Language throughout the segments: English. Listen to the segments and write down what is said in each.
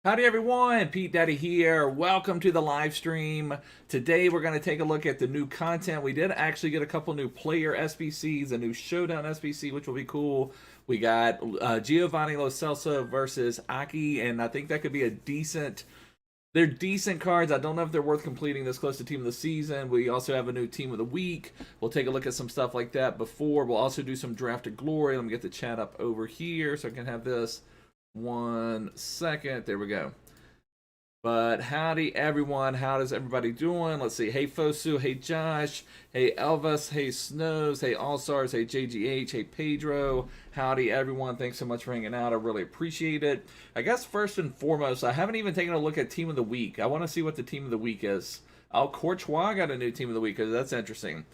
Howdy everyone, Pete Daddy here. Welcome to the live stream. Today we're going to take a look at the new content. We did actually get a couple new player SBCs, a new Showdown SBC, which will be cool. We got Giovanni Celso versus Aki, and I think that could be a decent... They're decent cards. I don't know if they're worth completing this close to Team of the Season. We also have a new Team of the Week. We'll take a look at some stuff like that before. We'll also do some Drafted Glory. Let me get the chat up over here so I can have this. 1 second. There we go. But howdy everyone, how is everybody doing? Let's see. Hey Fosu, hey Josh, hey Elvis, hey Snows, hey All-Stars, hey JGH, hey Pedro. Howdy everyone, thanks so much for hanging out. I really appreciate it. I guess first and foremost, I haven't even taken a look at Team of the Week. I want to see what the Team of the Week is. Oh, Courtois got a new Team of the Week, because that's interesting.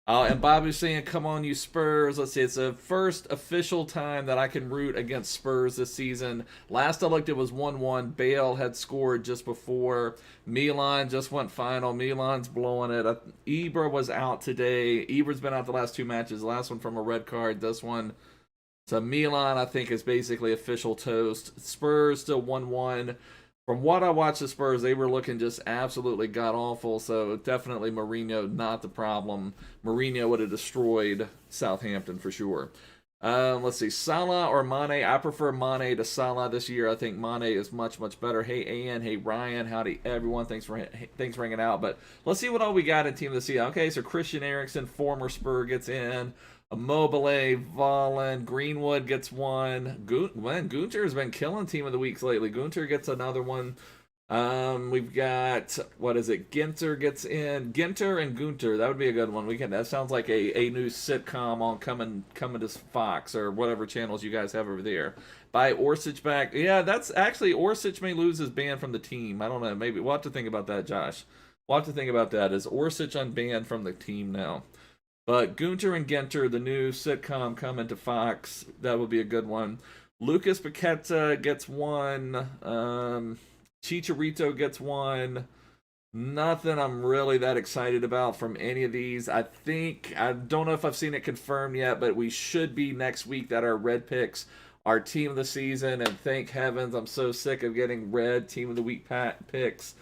And Bobby's saying, come on, you Spurs. Let's see, it's the first official time that I can root against Spurs this season. Last I looked, it was 1-1. Bale had scored just before. Milan just went final. Milan's blowing it. Ibra was out today. Ibra's been out the last two matches. The last one from a red card. This one. So Milan, I think, is basically official toast. Spurs still 1-1. From what I watched the Spurs, they were looking just absolutely god-awful, so definitely Mourinho not the problem. Mourinho would have destroyed Southampton for sure. Let's see, Salah or Mane? I prefer Mane to Salah this year. I think Mane is much, much better. Hey, Ian. Hey, Ryan. Howdy, everyone. Thanks for hanging out. But let's see what all we got in Team of the Season. Okay, so Christian Eriksen, former Spur, gets in. Immobile, Vollen, Greenwood gets one. Gunter's been killing Team of the Weeks lately. Gunter gets another one. We've got, what is it? Ginter gets in. Ginter and Gunter. That would be a good one. That sounds like a new sitcom on coming to Fox or whatever channels you guys have over there. Buy Orsic back. Yeah, that's actually, Orsic may lose his ban from the team. I don't know. Maybe we'll have to think about that, Josh. We'll have to think about that. Is Orsic unbanned from the team now? But Gunter and Genter, the new sitcom coming to Fox, that would be a good one. Lucas Paqueta gets one. Chicharito gets one. Nothing I'm really that excited about from any of these. I don't know if I've seen it confirmed yet, but we should be next week that our red picks are Team of the Season. And thank heavens, I'm so sick of getting red Team of the Week picks.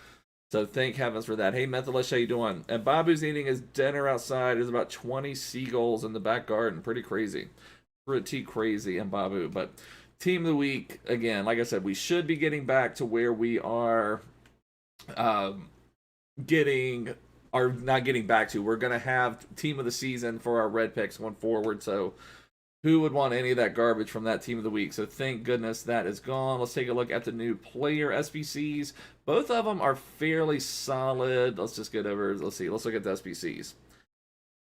So thank heavens for that. Hey, Methalish, how you doing? And Babu's eating his dinner outside. There's about 20 seagulls in the back garden. Pretty crazy. Pretty crazy in Babu. But Team of the Week, again, like I said, we should be getting back to where we are not getting back to. We're going to have Team of the Season for our red picks going forward. So who would want any of that garbage from that Team of the Week? So thank goodness that is gone. Let's take a look at the new player SBCs. Both of them are fairly solid. Let's just get over. Let's see. Let's look at the SBCs.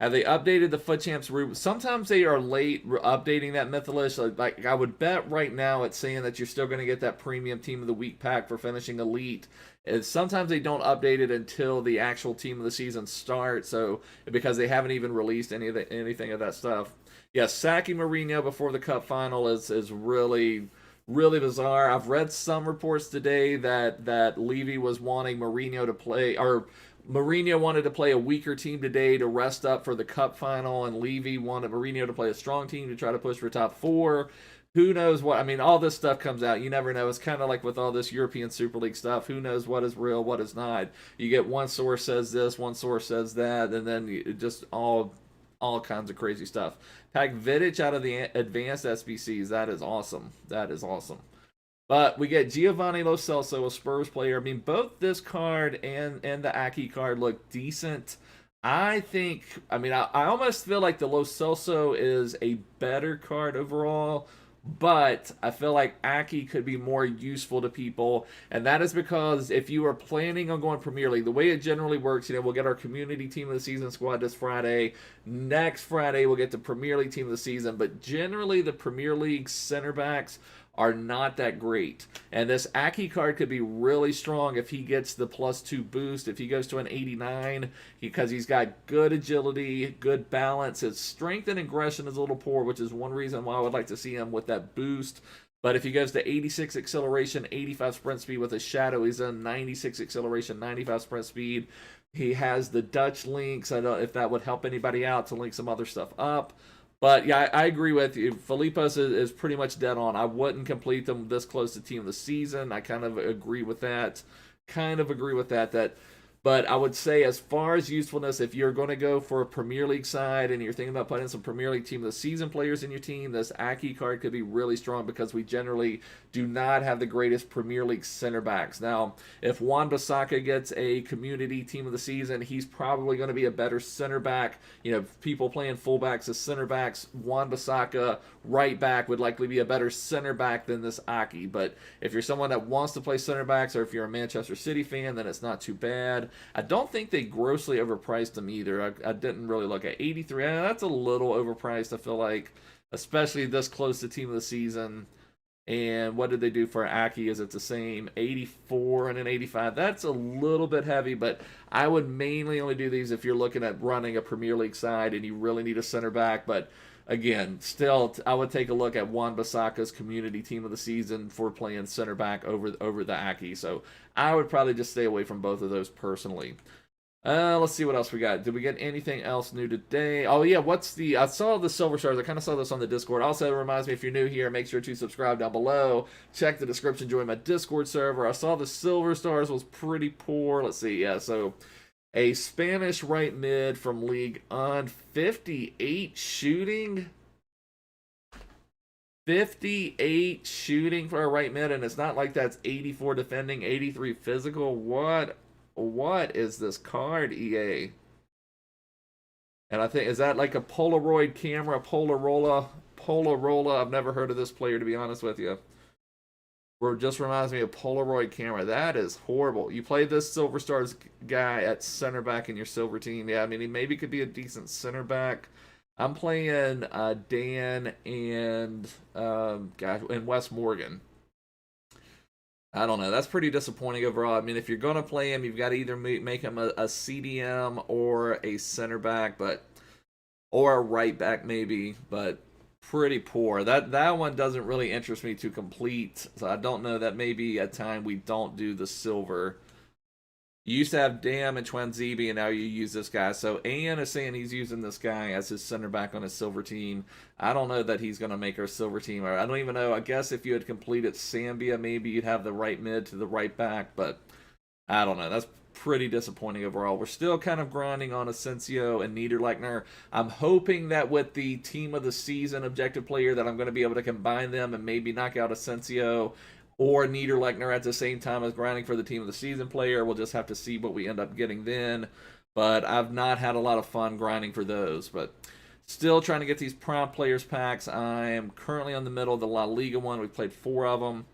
Have they updated the FUT Champs route? Sometimes they are late updating that Mythalish. Like I would bet right now it's saying that you're still going to get that premium Team of the Week pack for finishing Elite. And sometimes they don't update it until the actual Team of the Season starts. So because they haven't even released anything of that stuff. Yeah, sacking Mourinho before the Cup final is really, really bizarre. I've read some reports today that Levy was wanting Mourinho to play, or Mourinho wanted to play a weaker team today to rest up for the Cup final, and Levy wanted Mourinho to play a strong team to try to push for top four. Who knows what? I mean, all this stuff comes out. You never know. It's kind of like with all this European Super League stuff. Who knows what is real, what is not? You get one source says this, one source says that, and then it just all kinds of crazy stuff. Pack Vidic out of the advanced SBCs. That is awesome. That is awesome. But we get Giovanni Lo Celso, a Spurs player. I mean, both this card and the Aki card look decent. I almost feel like the Lo Celso is a better card overall, but I feel like Aki could be more useful to people, and that is because if you are planning on going Premier League, the way it generally works, we'll get our community Team of the Season squad this Friday. Next Friday, we'll get the Premier League Team of the Season, but generally the Premier League center backs are not that great. And this Aki card could be really strong if he gets the +2 boost. If he goes to an 89, because he's got good agility, good balance. His strength and aggression is a little poor, which is one reason why I would like to see him with that boost. But if he goes to 86 acceleration, 85 sprint speed with a shadow, he's on 96 acceleration, 95 sprint speed. He has the Dutch links. I don't know if that would help anybody out to link some other stuff up. But yeah, I agree with you. Filipos is pretty much dead on. I wouldn't complete them this close to team of the season. I kind of agree with that. Kind of agree with that. But I would say, as far as usefulness, if you're going to go for a Premier League side and you're thinking about putting some Premier League team of the season players in your team, this Aki card could be really strong because we generally do not have the greatest Premier League center backs. Now, if Wan-Bissaka gets a community team of the season, he's probably going to be a better center back. You know, people playing fullbacks as center backs, Wan-Bissaka, right back, would likely be a better center back than this Aki. But if you're someone that wants to play center backs, or if you're a Manchester City fan, then it's not too bad. I don't think they grossly overpriced him either. I didn't really look at 83. That's a little overpriced, I feel like, especially this close to team of the season. And what did they do for Aki? Is it the same 84 and an 85? That's a little bit heavy, but I would mainly only do these if you're looking at running a Premier League side and you really need a center back. But again, still, I would take a look at Wan-Bissaka's community team of the season for playing center back over the Aki. So I would probably just stay away from both of those personally. Let's see what else we got. Did we get anything else new today? Oh, yeah, I saw the Silver Stars. I kind of saw this on the Discord. Also, it reminds me, if you're new here, make sure to subscribe down below. Check the description, join my Discord server. I saw the Silver Stars was pretty poor. Let's see, yeah, so a Spanish right mid from League on 58 shooting. 58 shooting for a right mid, and it's not like that's 84 defending, 83 physical. What is this card, EA? And I think, is that like a Polaroid camera, Polarola? I've never heard of this player, to be honest with you. It just reminds me of Polaroid camera. That is horrible. You play this Silver Stars guy at center back in your silver team. Yeah, I mean, he maybe could be a decent center back. I'm playing Dan and Wes Morgan. I don't know. That's pretty disappointing overall. I mean, if you're going to play him, you've got to either make him a CDM or a center back, or a right back maybe, but pretty poor. That one doesn't really interest me to complete, so I don't know. That may be a time we don't do the silver. You used to have Dam and Chwanzibi, and now you use this guy. So Ian is saying he's using this guy as his center back on his silver team. I don't know that he's going to make our silver team. I don't even know. I guess if you had completed Zambia, maybe you'd have the right mid to the right back, but I don't know. That's pretty disappointing overall. We're still kind of grinding on Asensio and Niederlechner. I'm hoping that with the team of the season objective player that I'm going to be able to combine them and maybe knock out Asensio or Niederlechner at the same time as grinding for the team of the season player. We'll just have to see what we end up getting then. But I've not had a lot of fun grinding for those. But still trying to get these Prime Players packs. I am currently on the middle of the La Liga one. We've played 4 of them.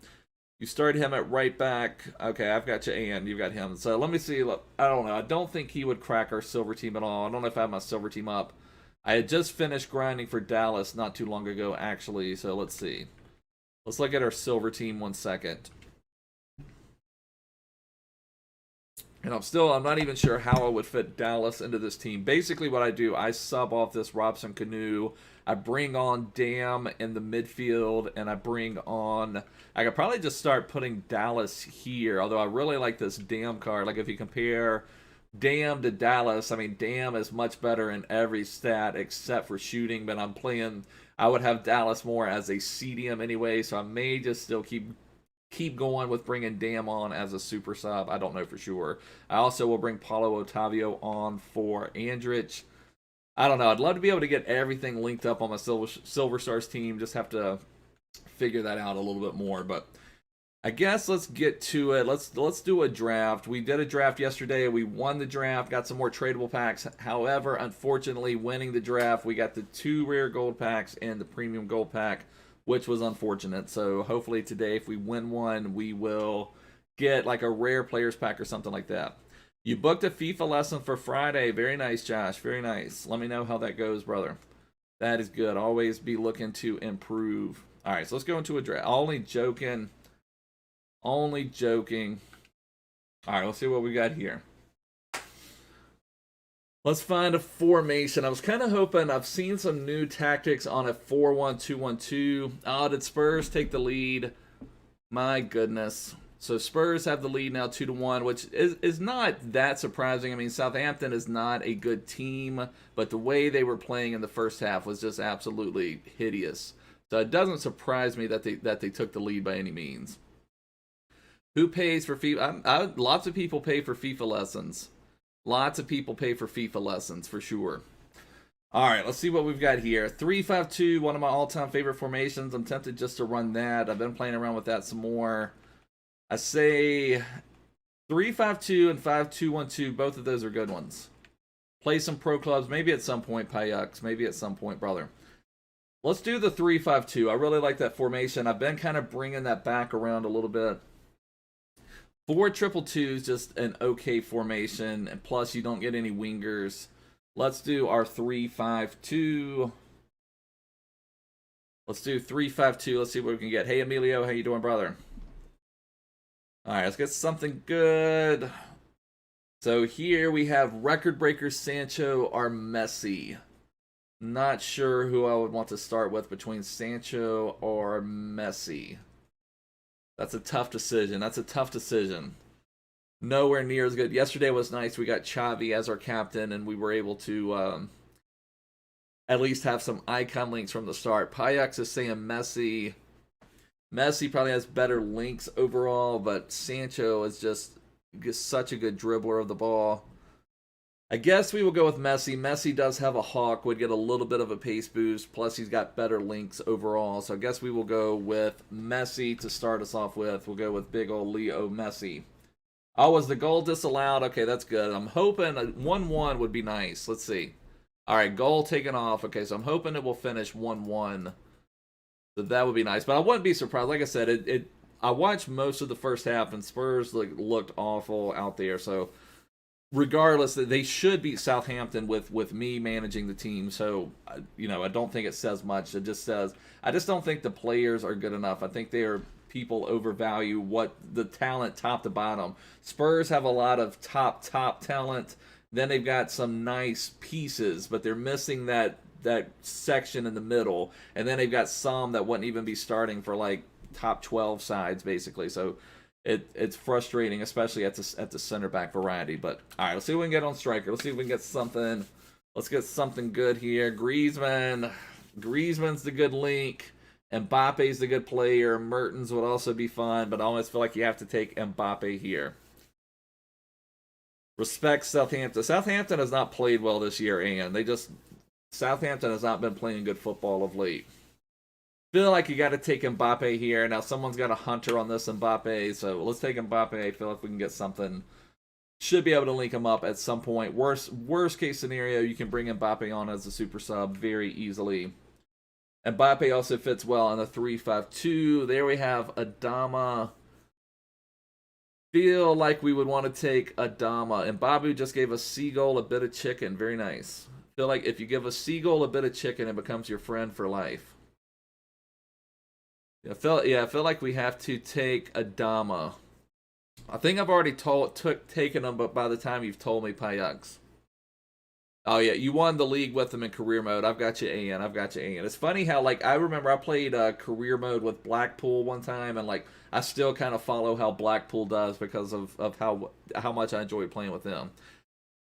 You started him at right back. Okay, I've got you, and you've got him. So let me see. Look, I don't know. I don't think he would crack our silver team at all. I don't know if I have my silver team up. I had just finished grinding for Dallas not too long ago, actually. So let's see. Let's look at our silver team 1 second. And I'm not even sure how I would fit Dallas into this team. Basically what I do, I sub off this Robson Canoe. I bring on Dam in the midfield, and I could probably just start putting Dallas here, although I really like this Dam card. Like, if you compare Dam to Dallas, I mean, Dam is much better in every stat except for shooting, but I would have Dallas more as a CDM anyway, so I may just still keep going with bringing Dam on as a super sub. I don't know for sure. I also will bring Paulo Otavio on for Andrich. I don't know. I'd love to be able to get everything linked up on my Silver Stars team. Just have to figure that out a little bit more, but I guess let's get to it. Let's do a draft. We did a draft yesterday. We won the draft, got some more tradable packs. However, unfortunately, winning the draft, we got the 2 rare gold packs and the premium gold pack, which was unfortunate. So hopefully today, if we win one, we will get like a rare players pack or something like that. You booked a FIFA lesson for Friday. Very nice, Josh. Very nice. Let me know how that goes, brother. That is good. Always be looking to improve. All right, so let's go into a draft. Only joking. Only joking. All right, let's see what we got here. Let's find a formation. I was kind of hoping, I've seen some new tactics on a 4-1-2-1-2. Oh, did Spurs take the lead? My goodness. So Spurs have the lead now 2-1, which is not that surprising. I mean, Southampton is not a good team, but the way they were playing in the first half was just absolutely hideous. So it doesn't surprise me that they took the lead by any means. Who pays for FIFA? Lots of people pay for FIFA lessons. Lots of people pay for FIFA lessons, for sure. All right, let's see what we've got here. 3-5-2, one of my all-time favorite formations. I'm tempted just to run that. I've been playing around with that some more. I say 3-5-2 and 5-2-1-2. Both of those are good ones. Play some pro clubs. Maybe at some point, Payux. Maybe at some point, brother. Let's do the 3-5-2. I really like that formation. I've been kind of bringing that back around a little bit. 4-2-2 is just an okay formation. And plus, you don't get any wingers. Let's do our 3-5-2. Let's do 3-5-2. Let's see what we can get. Hey, Emilio. How you doing, brother? All right, let's get something good. So here we have record breaker Sancho or Messi. Not sure who I would want to start with between Sancho or Messi. That's a tough decision. That's a tough decision. Nowhere near as good. Yesterday was nice. We got Xavi as our captain, and we were able to at least have some icon links from the start. Payux is saying Messi. Messi probably has better links overall, but Sancho is just such a good dribbler of the ball. I guess we will go with Messi. Messi does have a hawk, would get a little bit of a pace boost, plus he's got better links overall. So I guess we will go with Messi to start us off with. We'll go with big old Leo Messi. Oh, was the goal disallowed? Okay, that's good. I'm hoping a 1-1 would be nice. Let's see. All right, goal taken off. Okay, so I'm hoping it will finish 1-1. So that would be nice, but I wouldn't be surprised. Like I said, I watched most of the first half, and Spurs looked awful out there. So regardless, they should beat Southampton with me managing the team. So I don't think it says much. It just says I just don't think the players are good enough. I think people overvalue what the talent top to bottom. Spurs have a lot of top talent. Then they've got some nice pieces, but they're missing that section in the middle, and then they've got some that wouldn't even be starting for like top 12 sides basically. So it's frustrating, especially at the center back variety. But all right, let's see what we can get on striker. Let's see if we can get something. Let's get something good here. Griezmann's the good link. Mbappe's the good player. Mertens would also be fun, but I almost feel like you have to take Mbappe here. Respect Southampton. Southampton has not played well this year, and Southampton has not been playing good football of late. Feel like you got to take Mbappe here. Now someone's got a hunter on this Mbappe, so let's take Mbappe. I feel like we can get something. Should be able to link him up at some point. Worst case scenario, you can bring Mbappe on as a super sub very easily. Mbappe also fits well on the 3-5-2. There we have Adama. Feel like we would want to take Adama. Mbappe just gave a seagull a bit of chicken. Very nice. Feel like if you give a seagull a bit of chicken, it becomes your friend for life. I feel like we have to take Adama. I think I've already taken him, but by the time you've told me, Payux. Oh yeah, you won the league with him in career mode. I've got you, Ian. It's funny how I remember I played career mode with Blackpool one time, and I still kind of follow how Blackpool does because of how much I enjoy playing with them.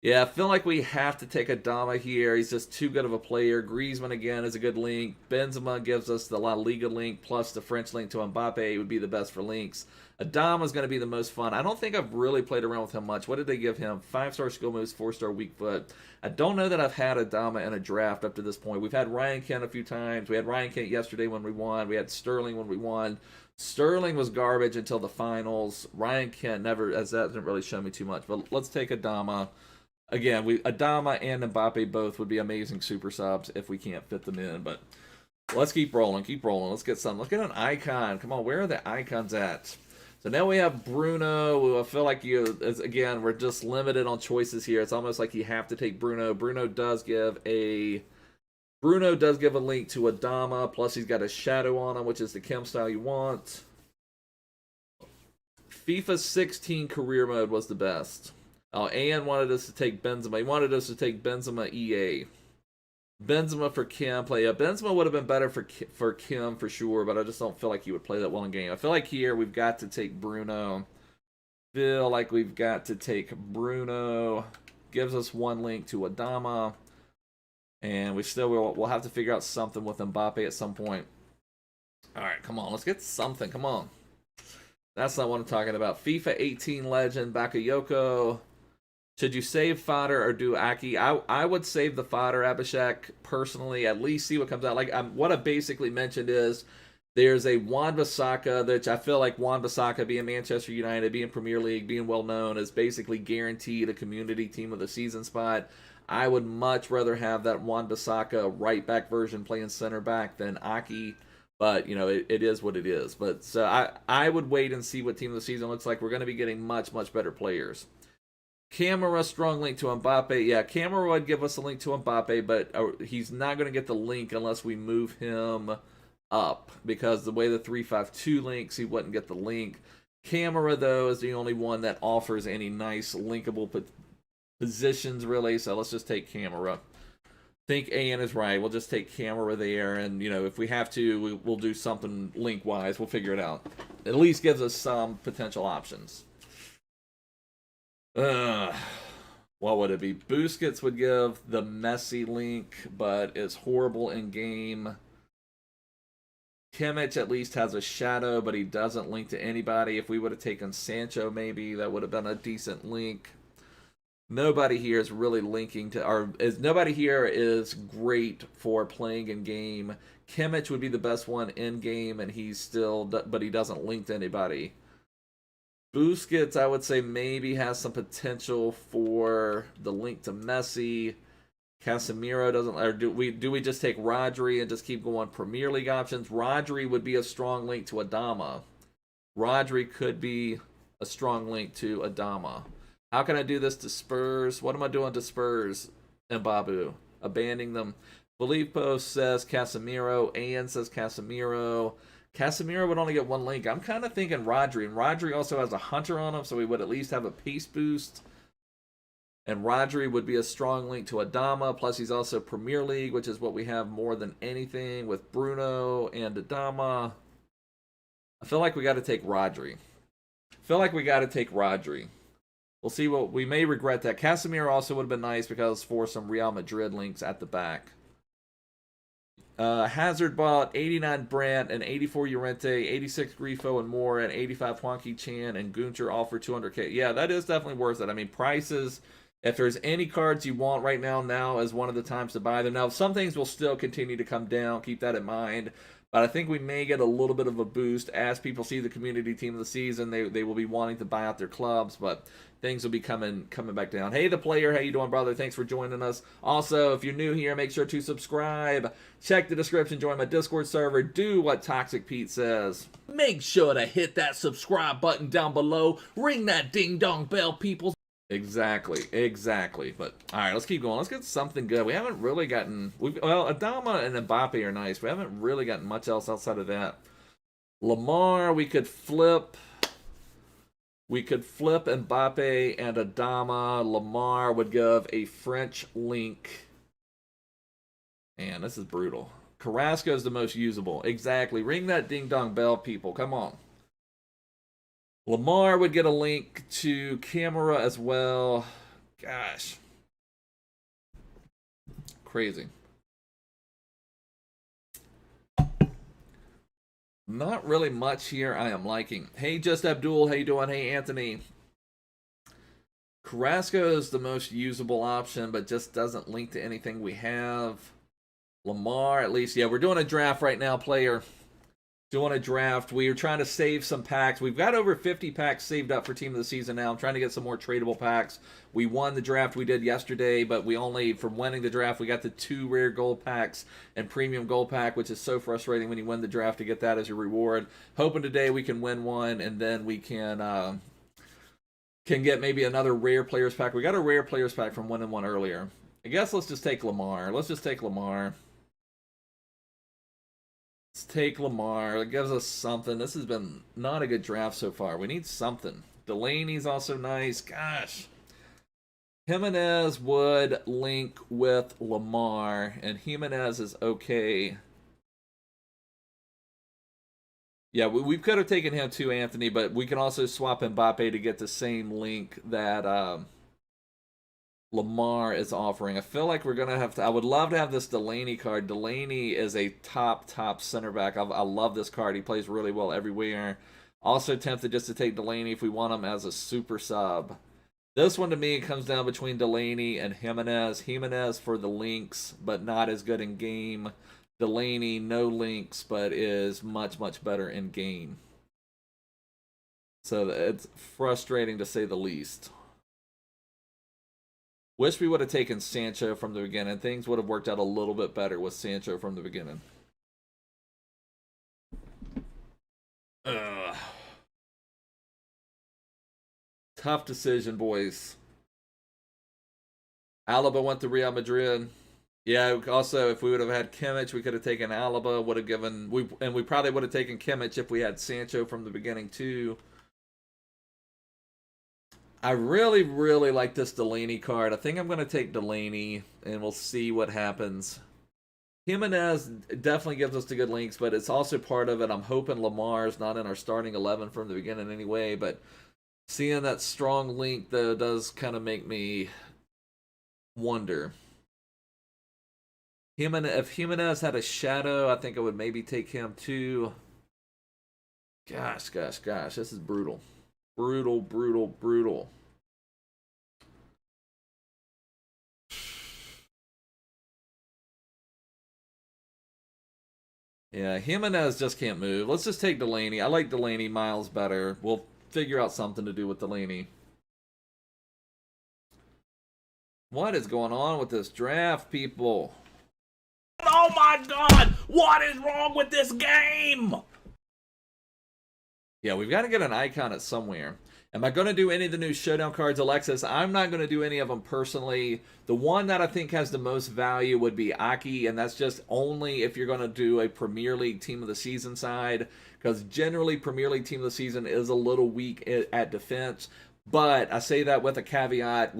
Yeah, I feel like we have to take Adama here. He's just too good of a player. Griezmann, again, is a good link. Benzema gives us the La Liga link, plus the French link to Mbappe would be the best for links. Adama's going to be the most fun. I don't think I've really played around with him much. What did they give him? 5-star skill moves, 4-star weak foot. I don't know that I've had Adama in a draft up to this point. We've had Ryan Kent a few times. We had Ryan Kent yesterday when we won. We had Sterling when we won. Sterling was garbage until the finals. Ryan Kent never, as that didn't really show me too much. But let's take Adama. Again, Adama and Mbappe both would be amazing super subs if we can't fit them in. But let's keep rolling. Let's get some. Let's get an icon. Come on, where are the icons at? So now we have Bruno. I feel like again, we're just limited on choices here. It's almost like you have to take Bruno. Bruno does give a link to Adama. Plus, he's got a shadow on him, which is the chem style you want. FIFA 16 career mode was the best. Oh, Ian wanted us to take Benzema. He wanted us to take Benzema EA. Benzema for Kim. Play. Benzema would have been better for Kim for sure, but I just don't feel like he would play that well in game. I feel like here we've got to take Bruno. Feel like we've got to take Bruno. Gives us one link to Adama. And we'll have to figure out something with Mbappe at some point. All right, come on. Let's get something. Come on. That's not what I'm talking about. FIFA 18 legend, Bakayoko. Should you save fodder or do Aki? I would save the fodder, Abhishek, personally. At least see what comes out. Like what I basically mentioned is there's a Wan-Bissaka, which I feel like Wan-Bissaka being Manchester United, being Premier League, being well known, is basically guaranteed a community team of the season spot. I would much rather have that Wan-Bissaka right back version playing center back than Aki. But, you know, it is what it is. But so I would wait and see what team of the season looks like. We're going to be getting much, much better players. Camera, strong link to Mbappe. Yeah, Camera would give us a link to Mbappe, but he's not going to get the link unless we move him up. Because the way the 3-5-2 links, he wouldn't get the link. Camera, though, is the only one that offers any nice linkable positions, really. So let's just take Camera. Think AN is right. We'll just take Camera there, and you know, if we have to, we'll do something link-wise. We'll figure it out. At least gives us some potential options. What would it be? Busquets would give the Messi link, but is horrible in game. Kimmich at least has a shadow, but he doesn't link to anybody. If we would have taken Sancho, maybe that would have been a decent link. Nobody here is really linking to, nobody here is great for playing in game. Kimmich would be the best one in game, and but he doesn't link to anybody. Busquets, I would say maybe has some potential for the link to Messi. Casemiro doesn't, or do we just take Rodri and just keep going Premier League options? Rodri would be a strong link to Adama. Rodri could be a strong link to Adama. How can I do this to Spurs? What am I doing to Spurs and Babu? Abandoning them. Filippo says Casemiro. Ian says Casemiro. Casemiro would only get one link. I'm kind of thinking Rodri. And Rodri also has a hunter on him, so we would at least have a pace boost. And Rodri would be a strong link to Adama. Plus, he's also Premier League, which is what we have more than anything with Bruno and Adama. I feel like we got to take Rodri. We'll see what we may regret that. Casemiro also would have been nice because for some Real Madrid links at the back. Hazard bought 89 Brandt and 84 Llorente, 86 Grifo and more, and 85 Huanqi Chan and Gunter all for 200k. Yeah, that is definitely worth it. I mean, prices, if there's any cards you want right now is one of the times to buy them. Now, some things will still continue to come down. Keep that in mind. But I think we may get a little bit of a boost as people see the community team of the season. They will be wanting to buy out their clubs, but things will be coming back down. Hey, the player, how you doing, brother? Thanks for joining us. Also, if you're new here, make sure to subscribe. Check the description. Join my Discord server. Do what Toxic Pete says. Make sure to hit that subscribe button down below. Ring that ding-dong bell, people. Exactly. But all right, let's keep going. Let's get something good. We haven't really gotten. Well, Adama and Mbappe are nice. We haven't really gotten much else outside of that. Lamar, we could flip. Mbappe and Adama. Lamar would give a French link. Man, this is brutal. Carrasco is the most usable. Exactly. Ring that ding dong bell, people. Come on. Lamar would get a link to Camera as well. Gosh. Crazy. Not really much here I am liking. Hey, Just Abdul. How you doing? Hey, Anthony. Carrasco is the most usable option, but just doesn't link to anything we have. Lamar, at least. Yeah, we're doing a draft right now, player. Doing a draft. We are trying to save some packs. We've got over 50 packs saved up for Team of the Season now. I'm trying to get some more tradable packs. We won the draft we did yesterday, but from winning the draft, we got the 2 rare gold packs and premium gold pack, which is so frustrating when you win the draft to get that as your reward. Hoping today we can win one, and then we can get maybe another rare players pack. We got a rare players pack from winning one earlier. I guess let's just take Lamar. Let's take Lamar. It gives us something. This has been not a good draft so far. We need something. Delaney's also nice. Gosh. Jimenez would link with Lamar, and Jimenez is okay. Yeah, we could have taken him too, Anthony, but we can also swap Mbappe to get the same link that Lamar is offering. I feel like we're going to have to... I would love to have this Delaney card. Delaney is a top center back. I love this card. He plays really well everywhere. Also tempted just to take Delaney if we want him as a super sub. This one to me comes down between Delaney and Jimenez. Jimenez for the links, but not as good in game. Delaney, no links, but is much better in game. So it's frustrating to say the least. Wish we would have taken Sancho from the beginning. Things would have worked out a little bit better with Sancho from the beginning. Ugh. Tough decision, boys. Alaba went to Real Madrid. Yeah, also, if we would have had Kimmich, we could have taken Alaba. Would have given... we probably would have taken Kimmich if we had Sancho from the beginning, too. I really like this Delaney card. I think I'm going to take Delaney, and we'll see what happens. Jimenez definitely gives us the good links, but it's also part of it. I'm hoping Lamar's not in our starting 11 from the beginning anyway, but seeing that strong link, though, does kind of make me wonder. If Jimenez had a shadow, I think I would maybe take him too. Gosh, this is brutal. Brutal. Yeah, Jimenez just can't move. Let's just take Delaney. I like Delaney miles better. We'll figure out something to do with Delaney. What is going on with this draft, people? Oh my god! What is wrong with this game? Yeah, we've got to get an icon at somewhere. Am I going to do any of the new Showdown cards, Alexis? I'm not going to do any of them personally. The one that I think has the most value would be Aki, and that's just only if you're going to do a Premier League Team of the Season side, because generally Premier League Team of the Season is a little weak at defense. But I say that with a caveat.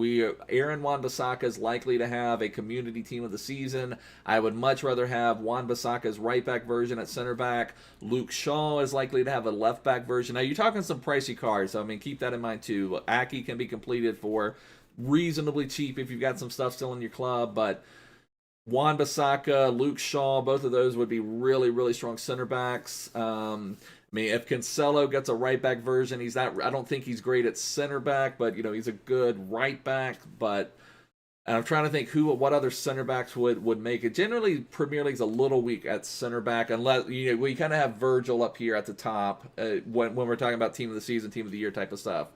Aaron Wan-Bissaka is likely to have a community team of the season. I would much rather have Wan-Bissaka's right back version at center back. Luke Shaw is likely to have a left back version. Now, you're talking some pricey cards, so I mean, keep that in mind too. Aki can be completed for reasonably cheap if you've got some stuff still in your club, but Wan-Bissaka, Luke Shaw, both of those would be really strong center backs. I mean, if Cancelo gets a right back version, he's not. I don't think he's great at center back, but he's a good right back. But and I'm trying to think what other center backs would make it. Generally, Premier League's a little weak at center back, unless we kind of have Virgil up here at the top when we're talking about team of the season, team of the year type of stuff.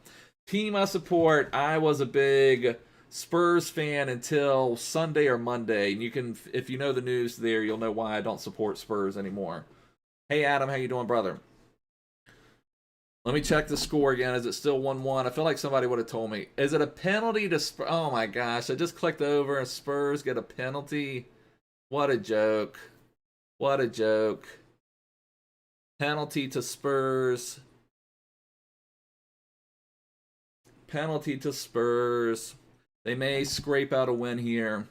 Team I support. I was a big Spurs fan until Sunday or Monday, and if you know the news there, you'll know why I don't support Spurs anymore. Hey Adam, how you doing, brother? Let me check the score again. Is it still 1-1? I feel like somebody would have told me. Is it a penalty to Spurs? Oh my gosh, I just clicked over and Spurs get a penalty. What a joke. What a joke. Penalty to Spurs. Penalty to Spurs. They may scrape out a win here.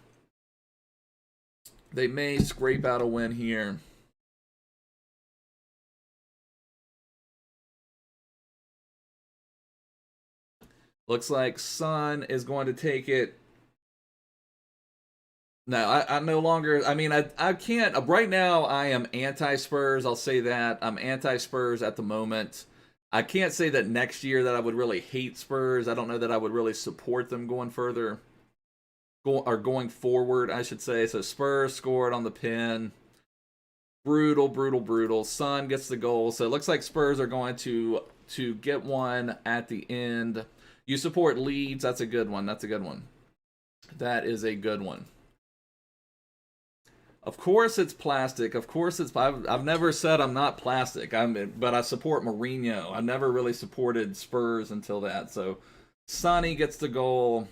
Looks like Son is going to take it. No, I no longer... I mean, I can't... Right now, I am anti-Spurs. I'll say that. I'm anti-Spurs at the moment. I can't say that next year that I would really hate Spurs. I don't know that I would really support them going further. Going forward, I should say. So Spurs scored on the pin. Brutal. Son gets the goal. So it looks like Spurs are going to get one at the end. You support Leeds. That's a good one. That is a good one. Of course it's plastic. Of course it's... I've never said I'm not plastic. But I support Mourinho. I never really supported Spurs until that. So Sonny gets the goal.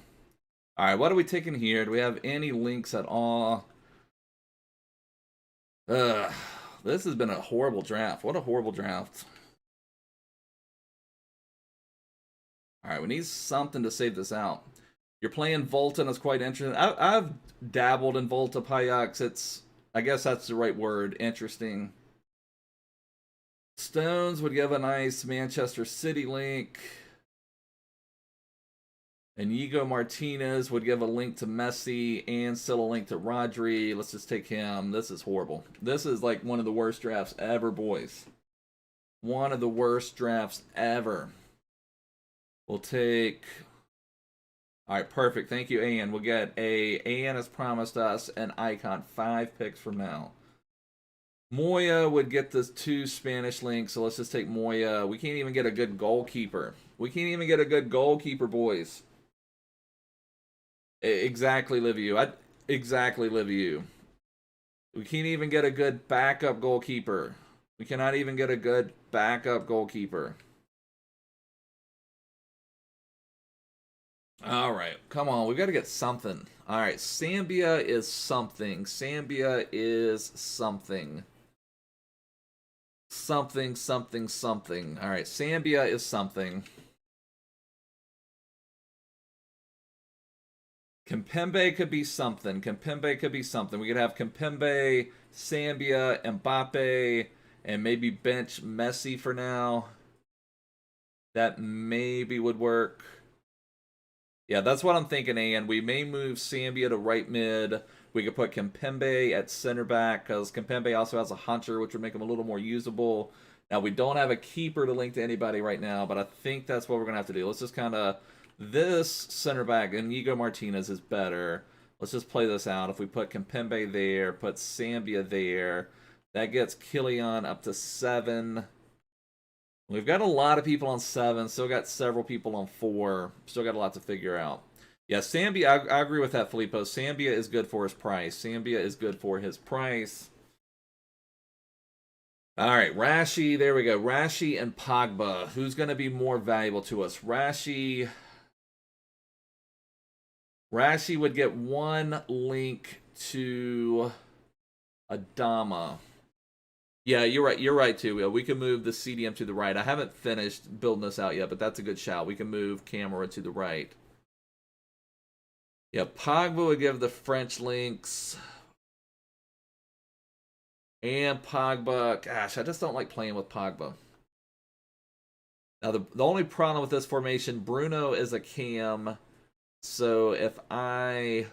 All right, what are we taking here? Do we have any links at all? This has been a horrible draft. What a horrible draft. All right, we need something to save this out. You're playing Volta, and it's quite interesting. I've dabbled in Volta Payax. I guess that's the right word. Interesting. Stones would give a nice Manchester City link. Inigo Martinez would give a link to Messi and still a link to Rodri. Let's just take him. This is horrible. This is like one of the worst drafts ever, boys. One of the worst drafts ever. We'll take... All right, perfect. Thank you, Ian. We'll get a... Ian has promised us an icon 5 picks from now. Moya would get the 2 Spanish links, so let's just take Moya. We can't even get a good goalkeeper. We can't even get a good goalkeeper, boys. Exactly, Liviu. Exactly, Liviu. We can't even get a good backup goalkeeper. We cannot even get a good backup goalkeeper. All right, come on. We've got to get something. All right, Zambia is something. Zambia is something. Something, something, something. All right, Zambia is something. Kimpembe could be something. Kimpembe could be something. We could have Kimpembe, Zambia, Mbappe, and maybe bench Messi for now. That maybe would work. Yeah, that's what I'm thinking, and we may move Zambia to right mid. We could put Kimpembe at center back, because Kimpembe also has a hunter, which would make him a little more usable. Now, we don't have a keeper to link to anybody right now, but I think that's what we're going to have to do. Let's just kind of... This center back, Inigo Martinez, is better. Let's just play this out. If we put Kimpembe there, put Zambia there, that gets Kylian up to 7. We've got a lot of people on 7. Still got several people on 4. Still got a lot to figure out. Yeah, Zambia, I agree with that, Filippo. Zambia is good for his price. Zambia is good for his price. All right, Rashi, there we go. Rashi and Pogba. Who's going to be more valuable to us? Rashi would get 1 link to Adama. Yeah, you're right. You're right, too. We can move the CDM to the right. I haven't finished building this out yet, but that's a good shout. We can move Camera to the right. Yeah, Pogba would give the French links. And Pogba. Gosh, I just don't like playing with Pogba. Now, the only problem with this formation, Bruno is a cam. So if I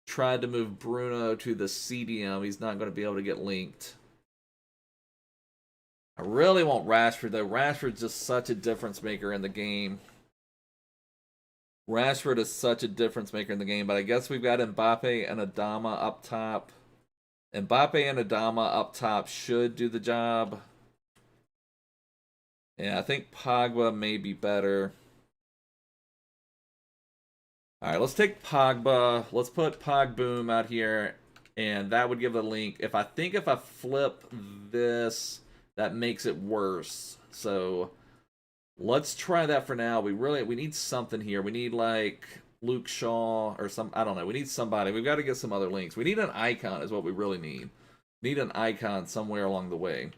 tried to move Bruno to the CDM, he's not going to be able to get linked. I really want Rashford, though. Rashford's just such a difference maker in the game. Rashford is such a difference maker in the game, but I guess we've got Mbappe and Adama up top. Mbappe and Adama up top should do the job. Yeah, I think Pogba may be better. All right, let's take Pogba. Let's put Pogboom out here, and that would give a link. If I flip this, that makes it worse. So let's try that for now. We need something here. We need like Luke Shaw or some, I don't know. We need somebody. We've got to get some other links. We need an icon is what we really need. Need an icon somewhere along the way.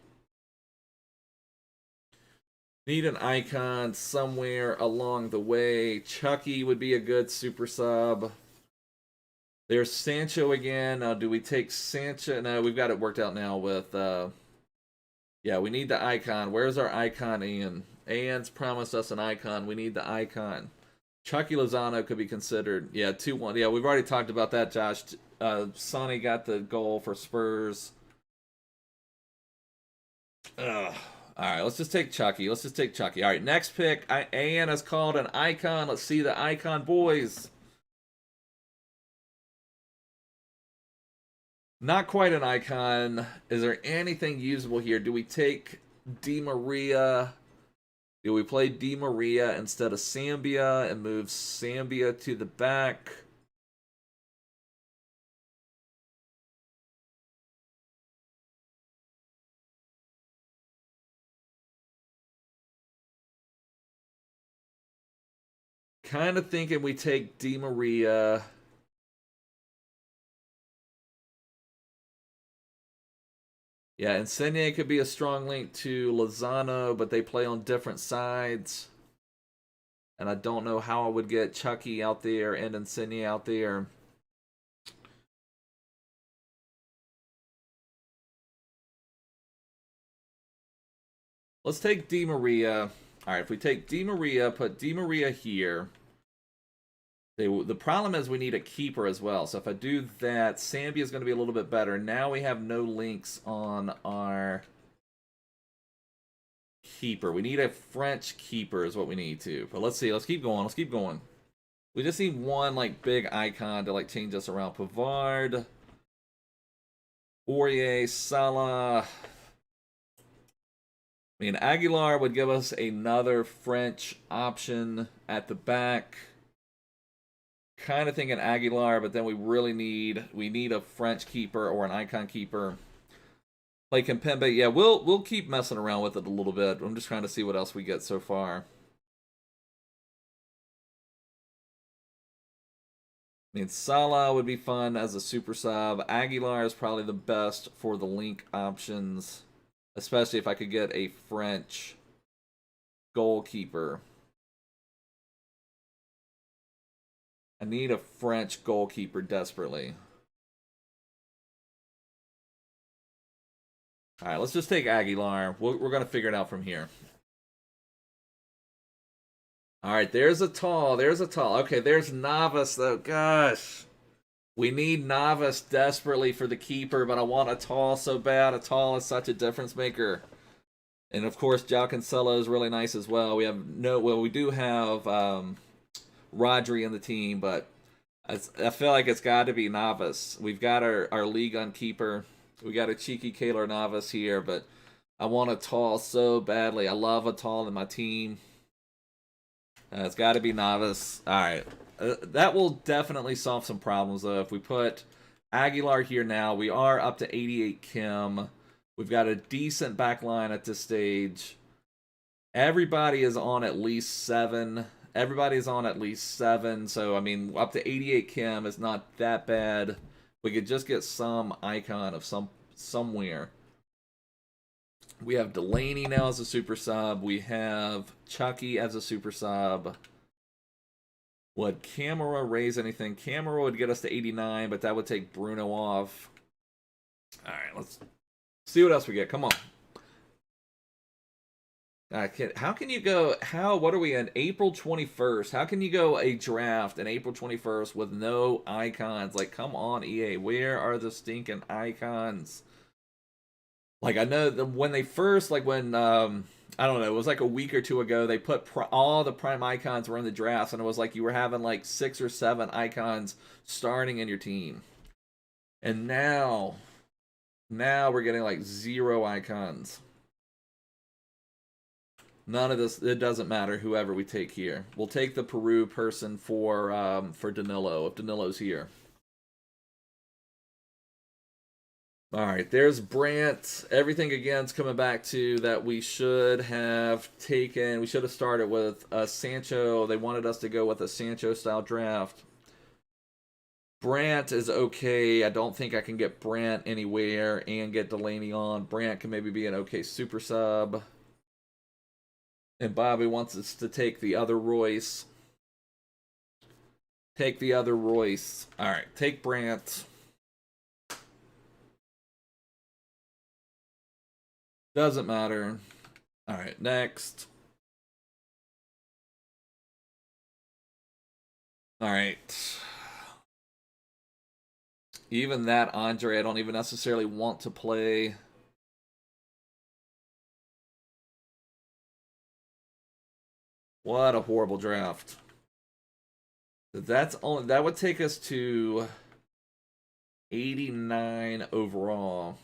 Need an icon somewhere along the way. Chucky would be a good super sub. There's Sancho again. Now, do we take Sancho? No, we've got it worked out now with... yeah, we need the icon. Where's our icon, Ian? Ian's promised us an icon. We need the icon. Chucky Lozano could be considered. Yeah, 2-1. Yeah, we've already talked about that, Josh. Sonny got the goal for Spurs. Ugh. All right, let's just take Chucky. All right, next pick. Ian has called an icon. Let's see the icon, boys. Not quite an icon. Is there anything usable here? Do we take Di Maria? Do we play Di Maria instead of Zambia and move Zambia to the back? Kind of thinking we take Di Maria. Yeah, Insigne could be a strong link to Lozano, but they play on different sides. And I don't know how I would get Chucky out there and Insigne out there. Let's take Di Maria. All right, if we take Di Maria, put Di Maria here. The problem is we need a keeper as well. So if I do that, Sambia is going to be a little bit better. Now we have no links on our keeper. We need a French keeper is what we need to. But let's see. Let's keep going. Let's keep going. We just need one like big icon to like change us around. Pavard, Aurier, Salah. I mean, Aguilar would give us another French option at the back. Kind of thinking Aguilar, but then we really need a French keeper or an icon keeper. Like Kimpembe, yeah, we'll keep messing around with it a little bit. I'm just trying to see what else we get so far. I mean, Salah would be fun as a super sub. Aguilar is probably the best for the link options, especially if I could get a French goalkeeper. I need a French goalkeeper desperately. All right, let's just take Aguilar. We're going to figure it out from here. All right, there's a tall. There's a tall. Okay, there's Navas, though. Gosh. We need Navas desperately for the keeper, but I want a tall so bad. A tall is such a difference maker. And, of course, João Cancelo is really nice as well. We have we do have Rodri in the team, but I feel like it's got to be Navas. We've got our league on keeper. We got a cheeky Keylor Navas here, but I want a tall so badly. I love a tall in my team. It's got to be Navas. All right. That will definitely solve some problems, though. If we put Aguilar here now, we are up to 88 Kim. We've got a decent back line at this stage. Everybody is on at least 7. Everybody's on at least 7. So, I mean, up to 88 Kim is not that bad. We could just get some icon of somewhere. We have Delaney now as a super sub. We have Chucky as a super sub. Would Camera raise anything? Camera would get us to 89, but that would take Bruno off. All right, let's see what else we get. Come on. How can you go? What are we in? April 21st. How can you go a draft in April 21st with no icons? Like, come on, EA. Where are the stinking icons? Like, I know when they first, like, when, I don't know, it was like a week or two ago, they put all the Prime icons were in the drafts, and it was like you were having, like, 6 or 7 icons starting in your team. And now we're getting, like, 0 icons. None of this, it doesn't matter whoever we take here. We'll take the Peru person for Danilo, if Danilo's here. All right, there's Brandt. Everything again's coming back to that we should have taken. We should have started with Sancho. They wanted us to go with a Sancho-style draft. Brandt is okay. I don't think I can get Brandt anywhere and get Delaney on. Brandt can maybe be an okay super sub. And Bobby wants us to take the other Royce. Take the other Royce. All right, take Brandt. Doesn't matter. All right, next. All right. Even that Andre, I don't even necessarily want to play. What a horrible draft. That would take us to 89 overall.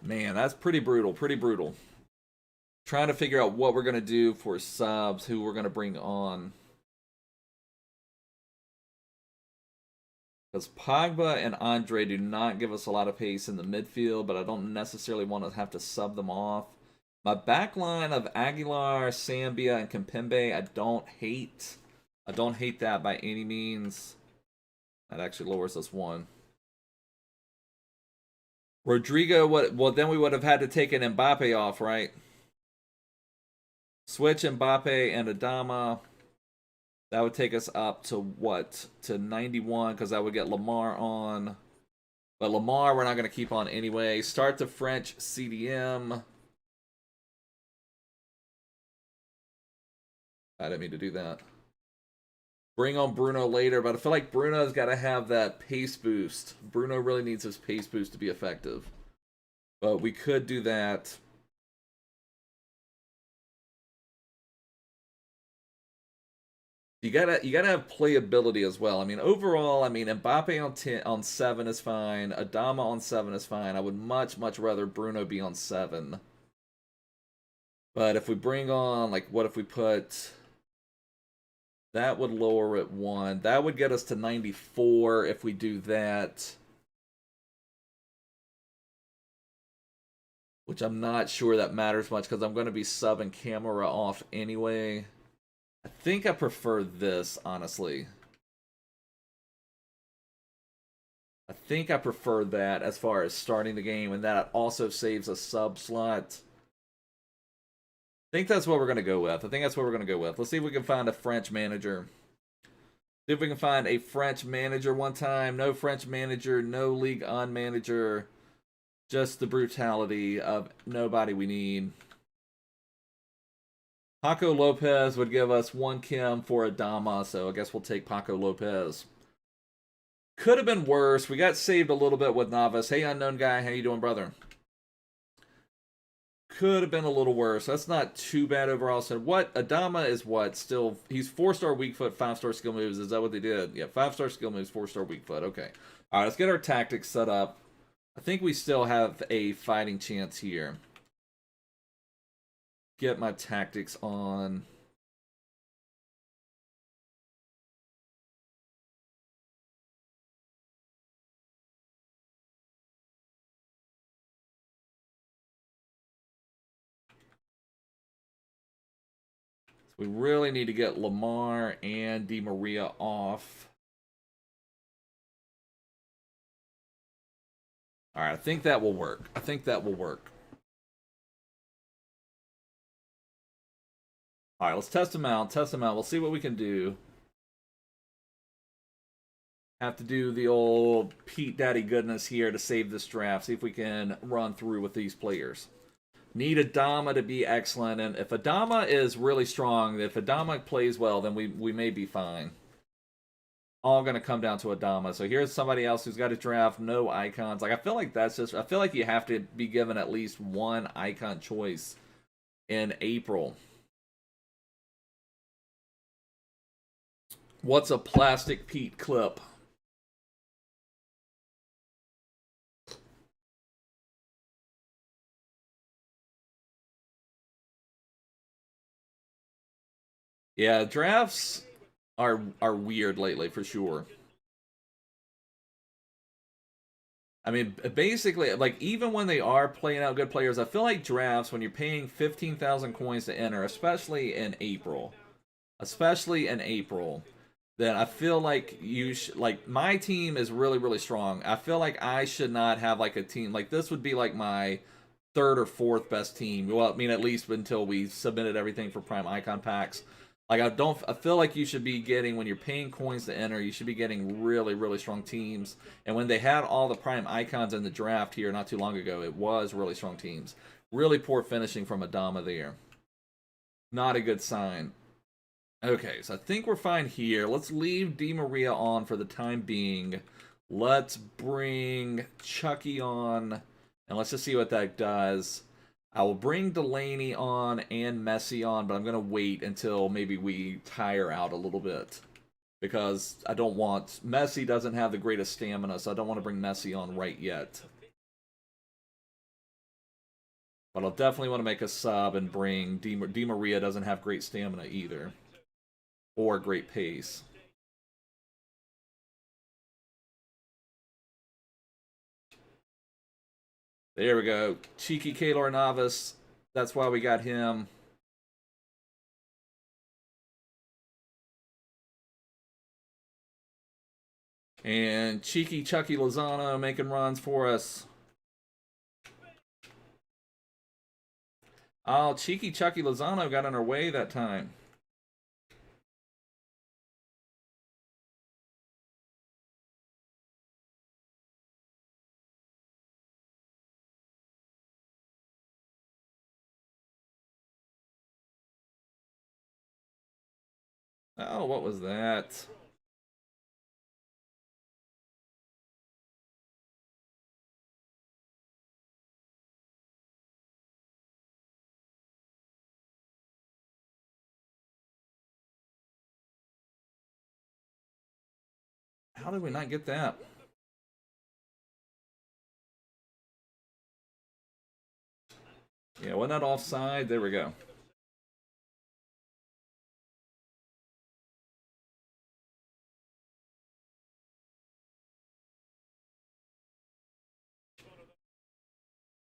Man, that's pretty brutal, pretty brutal. Trying to figure out what we're going to do for subs, who we're going to bring on. Because Pogba and Andre do not give us a lot of pace in the midfield, but I don't necessarily want to have to sub them off. My back line of Aguilar, Sambia, and Kimpembe, I don't hate. I don't hate that by any means. That actually lowers us one. Rodrigo, what? Well, then we would have had to take an Mbappe off, right? Switch Mbappe and Adama. That would take us up to what? To 91, because that would get Lamar on. But Lamar, we're not going to keep on anyway. Start the French CDM. I didn't mean to do that. Bring on Bruno later, but I feel like Bruno's got to have that pace boost. Bruno really needs his pace boost to be effective. But we could do that. You gotta have playability as well. I mean, overall, I mean, Mbappe on 10, on 7 is fine. Adama on 7 is fine. I would much rather Bruno be on 7. But if we bring on, like, what if we put... That would lower it 1. That would get us to 94 if we do that. Which I'm not sure that matters much because I'm going to be subbing camera off anyway. I think I prefer this, honestly. I think I prefer that as far as starting the game, and that also saves a sub slot. I think that's what we're going to go with. Let's see if we can find a French manager. See if we can find a French manager one time. No French manager, no Ligue 1 manager. Just the brutality of nobody we need. Paco Lopez would give us 1 Kim for Adama, so I guess we'll take Paco Lopez. Could have been worse. We got saved a little bit with Navas. Hey, unknown guy. How you doing, brother? Could have been a little worse. That's not too bad overall. So what? Adama is what? Still, he's 4-star weak foot, 5-star skill moves. Is that what they did? Yeah, 5-star skill moves, 4-star weak foot. Okay. All right, let's get our tactics set up. I think we still have a fighting chance here. Get my tactics on. We really need to get Lamar and Di Maria off. All right, I think that will work. All right, let's test them out. We'll see what we can do. Have to do the old Pete Daddy goodness here to save this draft. See if we can run through with these players. Need Adama to be excellent, and if Adama is really strong, if Adama plays well, then we may be fine. All going to come down to Adama. So here's somebody else who's got a draft, no icons. Like, I feel like that's just... I feel like you have to be given at least one icon choice in April. What's a plastic Pete clip? Yeah, drafts are weird lately for sure. I mean, basically, like, even when they are playing out good players, I feel like drafts, when you're paying 15,000 coins to enter, especially in April, then I feel like like, my team is really strong. I feel like I should not have, like, a team. Like, this would be, like, my 3rd or 4th best team. Well, I mean, at least until we submitted everything for Prime Icon packs. Like, I feel like you should be getting, when you're paying coins to enter, you should be getting really strong teams. And when they had all the Prime Icons in the draft here not too long ago, it was really strong teams. Really poor finishing from Adama there. Not a good sign. Okay, so I think we're fine here. Let's leave Di Maria on for the time being. Let's bring Chucky on, and let's just see what that does. I will bring Delaney on and Messi on, but I'm going to wait until maybe we tire out a little bit. Because I don't want... Messi doesn't have the greatest stamina, so I don't want to bring Messi on right yet. But I'll definitely want to make a sub and bring... Di Maria doesn't have great stamina either. Or great pace. There we go. Cheeky Keylor Navas That's why we got him. And Cheeky Chucky Lozano making runs for us. Oh, Cheeky Chucky Lozano got in our way that time. Oh, what was that? How did we not get that? Yeah, wasn't that offside? There we go.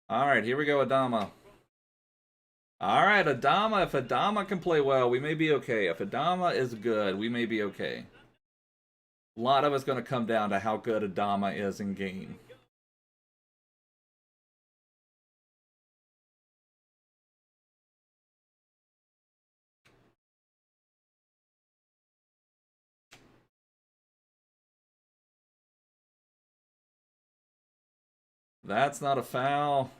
All right, here we go, Adama. All right, Adama. If Adama can play well, we may be okay. If Adama is good, we may be okay. A lot of it's going to come down to how good Adama is in game. That's not a foul.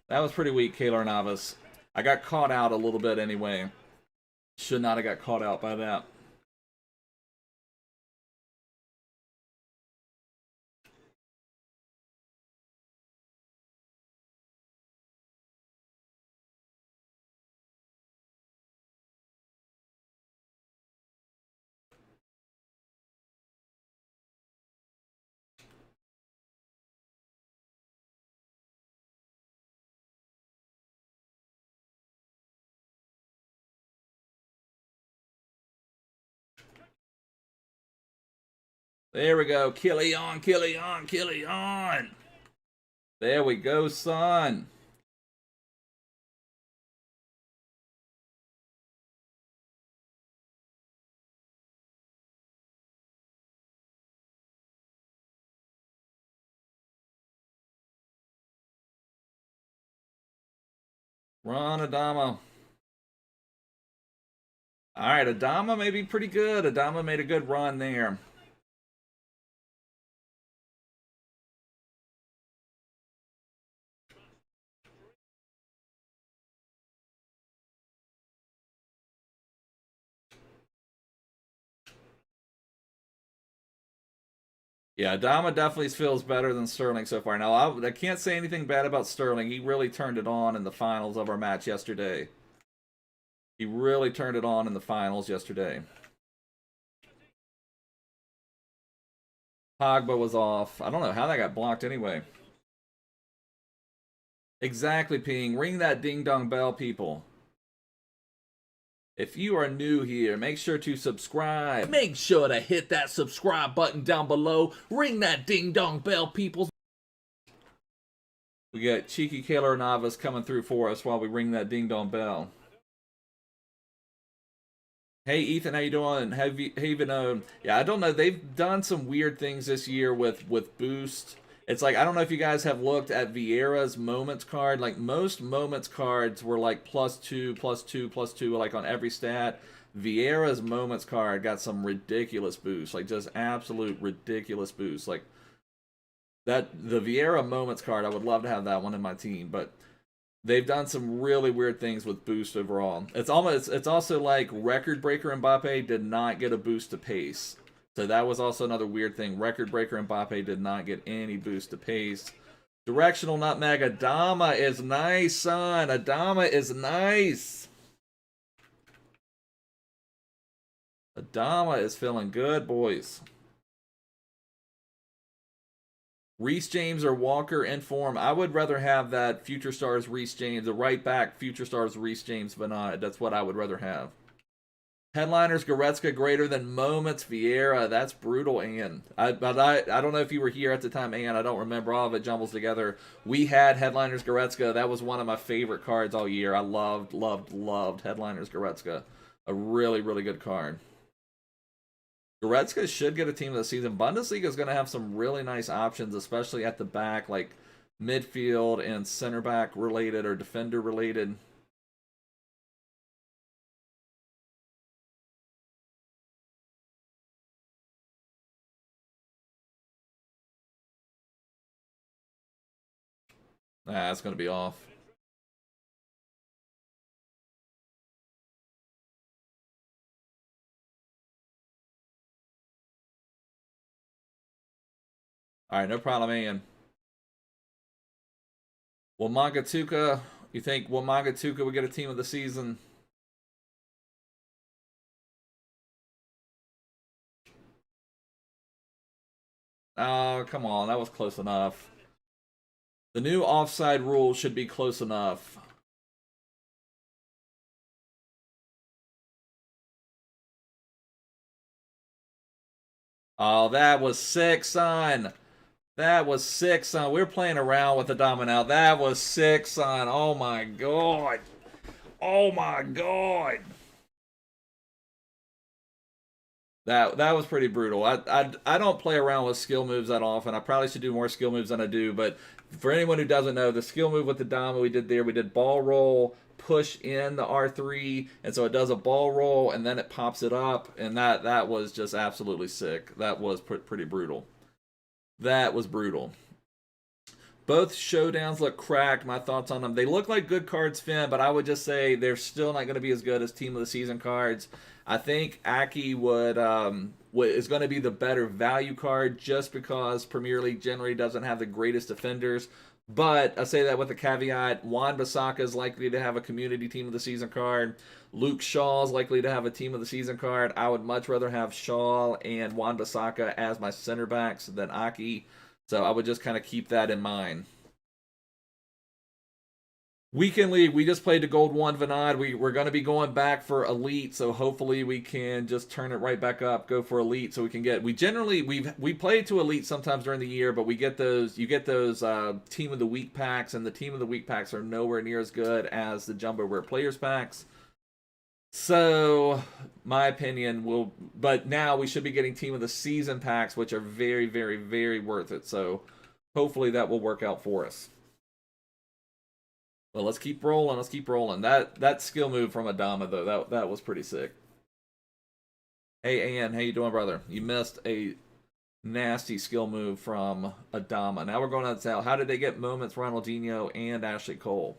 That was pretty weak, Kaylor Navas. I got caught out a little bit anyway. Should not have got caught out by that. There we go. Killian, Killian, Killian. There we go, son. Run, Adama. All right, Adama may be pretty good. Adama made a good run there. Yeah, Adama definitely feels better than Sterling so far. Now, I can't say anything bad about Sterling. He really turned it on in the finals of our match yesterday. He really turned it on in the finals yesterday. Pogba was off. I don't know how that got blocked anyway. Exactly, Ping. Ring that ding-dong bell, people. If you are new here, make sure to subscribe. Make sure to hit that subscribe button down below. Ring that ding-dong bell, people. We got Cheeky Kaylor Navas coming through for us while we ring that ding-dong bell. Hey Ethan, how you doing? Yeah, I don't know. They've done some weird things this year with Boost. It's like, I don't know if you guys have looked at Vieira's Moments card. Like, most Moments cards were like +2, +2, +2, like on every stat. Vieira's Moments card got some ridiculous boost. Like, just absolute ridiculous boost. Like, the Vieira Moments card, I would love to have that one in my team. But they've done some really weird things with boost overall. It's also like Record Breaker Mbappe did not get a boost to pace. So that was also another weird thing. Record Breaker Mbappe did not get any boost to pace. Directional Nutmeg. Adama is nice, son. Adama is nice. Adama is feeling good, boys. Reece James or Walker in form. I would rather have that Future Stars Reece James, the right back Future Stars Reece James Bernard. That's what I would rather have. Headliners Goretzka greater than Moments Vieira. That's brutal, Ian. I don't know if you were here at the time, Ian. I don't remember. All of it jumbles together. We had Headliners Goretzka. That was one of my favorite cards all year. I loved Headliners Goretzka. A really, really good card. Goretzka should get a team of the season. Bundesliga is going to have some really nice options, especially at the back, like midfield and center back related or defender related. That's going to be off. All right, no problem, Ian. Will Magatuka, you think will Magatuka will get a team of the season? Oh, come on. That was close enough. The new offside rule should be close enough. Oh, that was sick, son. That was sick, son. We were playing around with the domino. That was sick, son. Oh my god. Oh my god. That was pretty brutal. I don't play around with skill moves that often. I probably should do more skill moves than I do, but for anyone who doesn't know, the skill move with the Dama we did there, we did ball roll, push in the R3, and so it does a ball roll and then it pops it up, and that was just absolutely sick. That was pretty brutal. That was brutal. Both showdowns look cracked. My thoughts on them. They look like good cards, Finn, but I would just say they're still not going to be as good as Team of the Season cards. I think Aki is going to be the better value card just because Premier League generally doesn't have the greatest defenders. But I say that with a caveat. Wan-Bissaka is likely to have a community Team of the Season card. Luke Shaw is likely to have a Team of the Season card. I would much rather have Shaw and Wan-Bissaka as my center backs than Aki. So I would just kind of keep that in mind. Weekend League, we just played the Gold 1 Vanad. We're going to be going back for Elite, so hopefully we can just turn it right back up, go for Elite, so we can get. We generally we play to Elite sometimes during the year, but we get those. You get those Team of the Week packs, and the Team of the Week packs are nowhere near as good as the Jumbo Rare Players packs. So, my opinion will. But now we should be getting Team of the Season packs, which are very, very, very worth it. So, hopefully that will work out for us. Well, let's keep rolling. Let's keep rolling. That skill move from Adama though, that was pretty sick. Hey, Ian, how you doing, brother? You missed a nasty skill move from Adama. Now we're going on to tell. How did they get Moments, Ronaldinho, and Ashley Cole?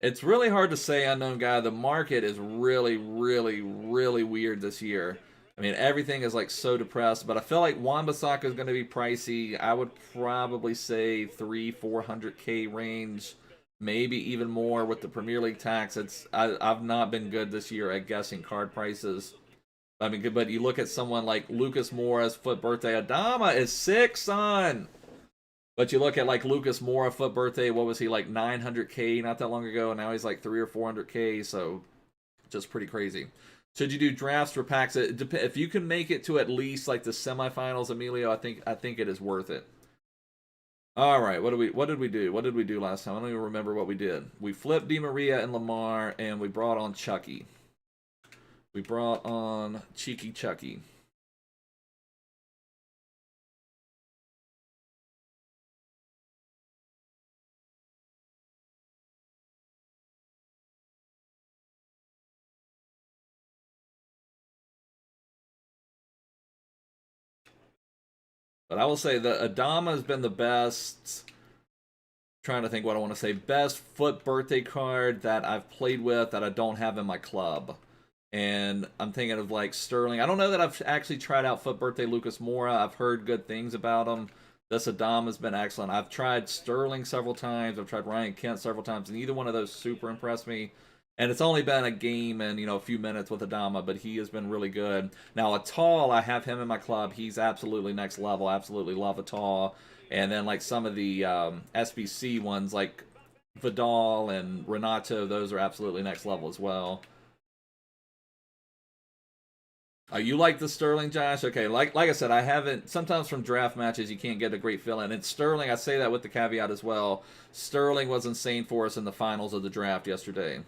It's really hard to say, unknown guy. The market is really, really, really weird this year. I mean, everything is like so depressed, but I feel like Wan-Bissaka is going to be pricey. I would probably say 300-400K range, maybe even more with the Premier League tax. I've not been good this year at guessing card prices. I mean, but you look at someone like Lucas Moura's FUT Birthday. Adama is sick, son. But you look at like Lucas Moura FUT Birthday, what was he, like 900K not that long ago, and now he's like 300 or 400K, so just pretty crazy. Should you do drafts for packs? If you can make it to at least like the semifinals, Emilio, I think it is worth it. All right, what did we do? What did we do last time? I don't even remember what we did. We flipped Di Maria and Lamar, and we brought on Chucky. We brought on Cheeky Chucky. But I will say that Adama has been the best. Trying to think what I want to say. Best FUT Birthday card that I've played with that I don't have in my club. And I'm thinking of like Sterling. I don't know that I've actually tried out FUT Birthday Lucas Moura. I've heard good things about him. This Adama has been excellent. I've tried Sterling several times. I've tried Ryan Kent several times. And either one of those super impressed me. And it's only been a game and, a few minutes with Adama, but he has been really good. Now, Atal, I have him in my club. He's absolutely next level. Absolutely love Atal. And then, like, some of the SBC ones, like Vidal and Renato, those are absolutely next level as well. Oh, you like the Sterling, Josh? Okay, like I said, I haven't. Sometimes from draft matches, you can't get a great feeling. And Sterling, I say that with the caveat as well. Sterling was insane for us in the finals of the draft yesterday.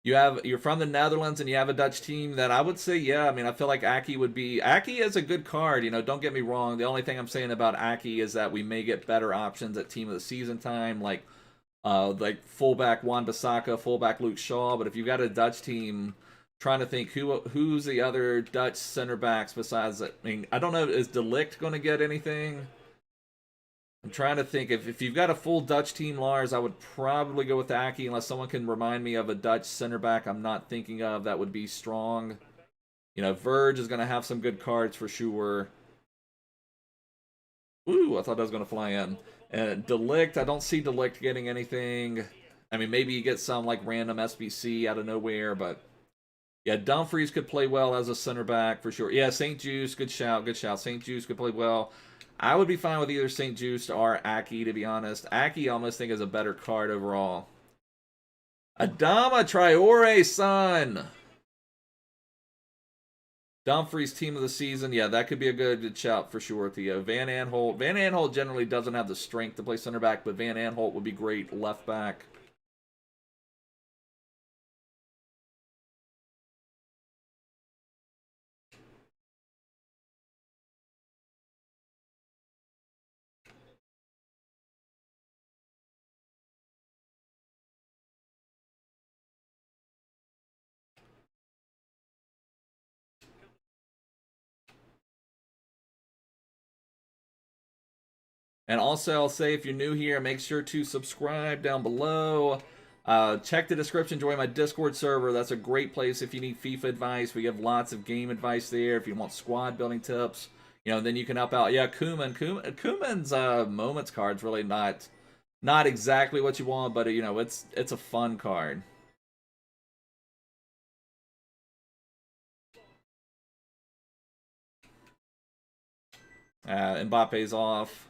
You're from the Netherlands and you have a Dutch team that I would say, yeah. I mean, I feel like Aki would be. Aki is a good card. Don't get me wrong. The only thing I'm saying about Aki is that we may get better options at team of the season time, like fullback Wan Bissaka, fullback Luke Shaw. But if you've got a Dutch team, trying to think who's the other Dutch center backs besides. I mean, I don't know. Is De Ligt going to get anything? I'm trying to think if you've got a full Dutch team, Lars, I would probably go with Aki unless someone can remind me of a Dutch center back I'm not thinking of that would be strong. Verge is going to have some good cards for sure. Ooh, I thought that was going to fly in. And De Ligt, I don't see De Ligt getting anything. I mean, maybe you get some like random SBC out of nowhere, but yeah, Dumfries could play well as a center back for sure. Yeah, St. Juice, good shout, good shout. St. Juice could play well. I would be fine with either St. Juice or Aki, to be honest. Aki I almost think is a better card overall. Adama Traore, son! Dumfries team of the season. Yeah, that could be a good shout for sure, Theo. Van Aanholt. Van Aanholt generally doesn't have the strength to play center back, but Van Aanholt would be great left back. And also, I'll say if you're new here, make sure to subscribe down below. Check the description, join my Discord server. That's a great place if you need FIFA advice. We have lots of game advice there. If you want squad building tips, then you can help out. Yeah, Koeman's moments card's really not exactly what you want, but it's a fun card. Mbappe's off.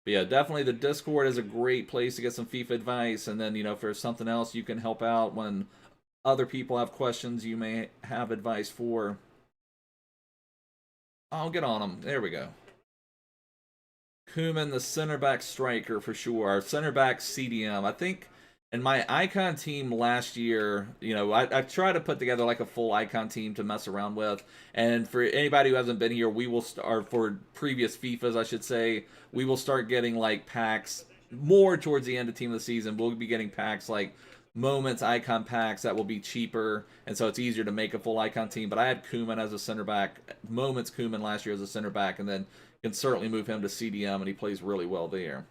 But yeah, definitely the Discord is a great place to get some FIFA advice. And then, if there's something else you can help out when other people have questions you may have advice for. I'll get on them. There we go. Koeman, the center back striker for sure. Our center back CDM. I think in my Icon team last year, I tried to put together like a full Icon team to mess around with. And for anybody who hasn't been here, we will start for previous FIFAs, I should say, we will start getting like packs more towards the end of team of the season. We'll be getting packs like Moments Icon packs that will be cheaper, and so it's easier to make a full Icon team. But I had Koeman as a center back, Moments Koeman last year as a center back, and then can certainly move him to CDM, and he plays really well there.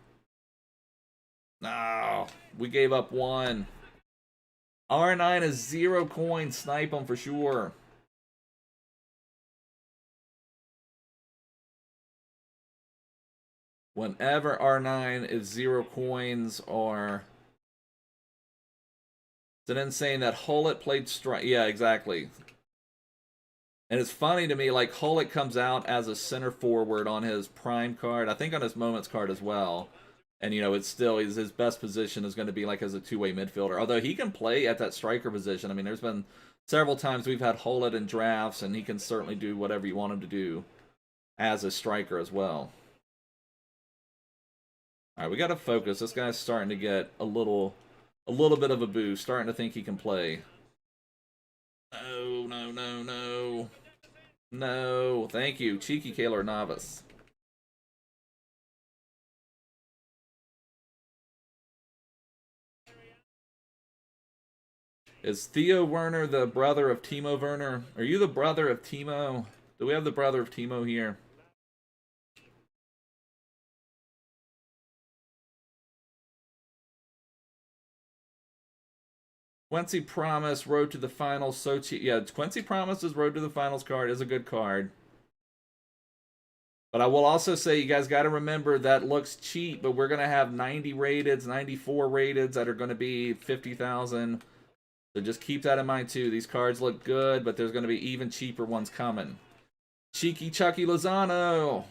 Oh, we gave up one. R9 is 0 coins. Snipe him for sure. Whenever R9 is 0 coins or... It's an insane that Hullet played strike. Yeah, exactly. And it's funny to me, like, Hullet comes out as a center forward on his prime card. I think on his moments card as well. And, it's still his best position is going to be, like, as a two-way midfielder. Although he can play at that striker position. I mean, there's been several times we've had Hullet in drafts, and he can certainly do whatever you want him to do as a striker as well. All right, we got to focus. This guy's starting to get a little bit of a boost, starting to think he can play. Oh, no, no, no. No, thank you. Cheeky Kaylor Navas. Is Theo Werner the brother of Timo Werner? Are you the brother of Timo? Do we have the brother of Timo here? Quincy Promise, Road to the Finals, Sochi. Yeah, Quincy Promise's Road to the Finals card is a good card. But I will also say, you guys got to remember that looks cheap, but we're going to have 90 rated, 94 rated that are going to be 50,000. So just keep that in mind too. These cards look good, but there's going to be even cheaper ones coming. Cheeky Chucky Lozano.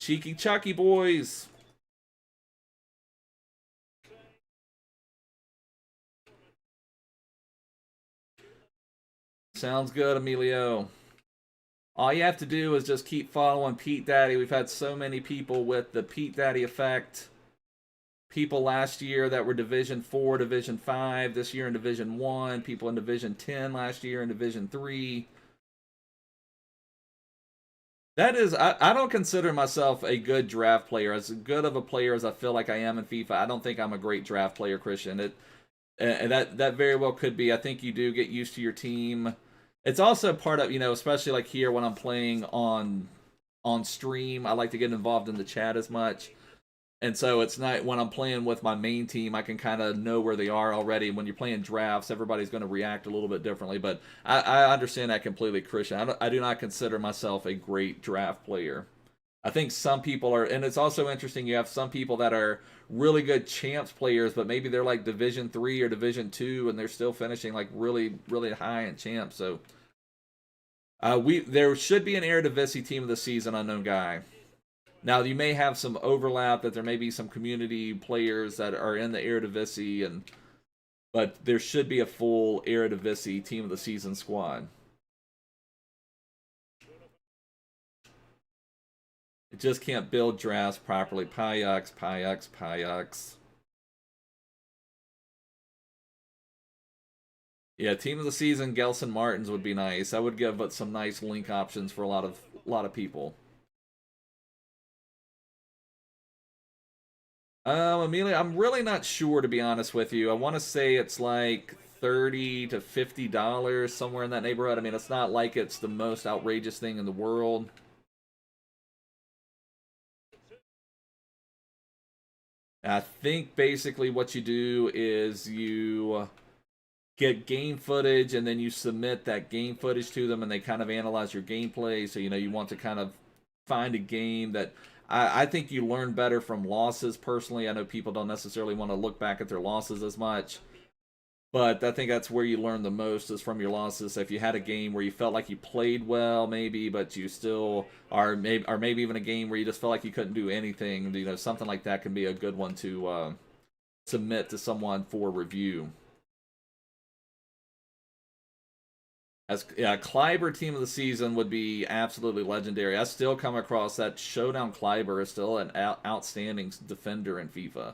Cheeky Chucky, boys. Sounds good, Emilio. All you have to do is just keep following Pete Daddy. We've had so many people with the Pete Daddy effect. People last year that were Division 4, Division 5, this year in Division 1. People in Division 10 last year in Division 3. That is, I don't consider myself a good draft player. As good of a player as I feel like I am in FIFA, I don't think I'm a great draft player, Christian. And that very well could be. I think you do get used to your team. It's also part of, especially like here when I'm playing on stream, I like to get involved in the chat as much. And so it's not, when I'm playing with my main team, I can kind of know where they are already. When you're playing drafts, everybody's going to react a little bit differently. But I understand that completely, Christian. I do not consider myself a great draft player. I think some people are, and it's also interesting, you have some people that are really good champs players, but maybe they're like Division 3 or Division 2, and they're still finishing like really, really high in champs. So there should be an Eredivisie team of the season, unknown guy. Now, you may have some overlap, that there may be some community players that are in the Eredivisie, but there should be a full Eredivisie team of the season squad. It just can't build drafts properly. Pyux. Yeah, team of the season, Gelson Martins would be nice. I would give some nice link options for a lot of people. Amelia, I'm really not sure, to be honest with you. I want to say it's like $30 to $50, somewhere in that neighborhood. I mean, it's not like it's the most outrageous thing in the world. I think basically what you do is you get game footage, and then you submit that game footage to them, and they kind of analyze your gameplay. So, you want to kind of find a game that I think you learn better from losses, personally. I know people don't necessarily want to look back at their losses as much, but I think that's where you learn the most, is from your losses. So if you had a game where you felt like you played well, maybe, but you still are, maybe even a game where you just felt like you couldn't do anything, something like that can be a good one to submit to someone for review. Kleiber team of the season would be absolutely legendary. I still come across that Showdown Kleiber is still an outstanding defender in FIFA.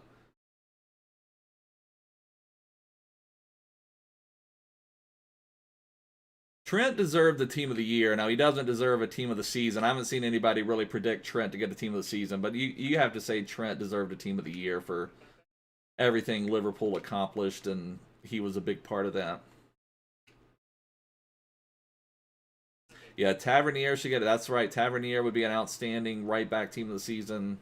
Trent deserved the team of the year. Now, he doesn't deserve a team of the season. I haven't seen anybody really predict Trent to get the team of the season, but you have to say Trent deserved a team of the year for everything Liverpool accomplished, and he was a big part of that. Yeah, Tavernier should get it. That's right. Tavernier would be an outstanding right back team of the season.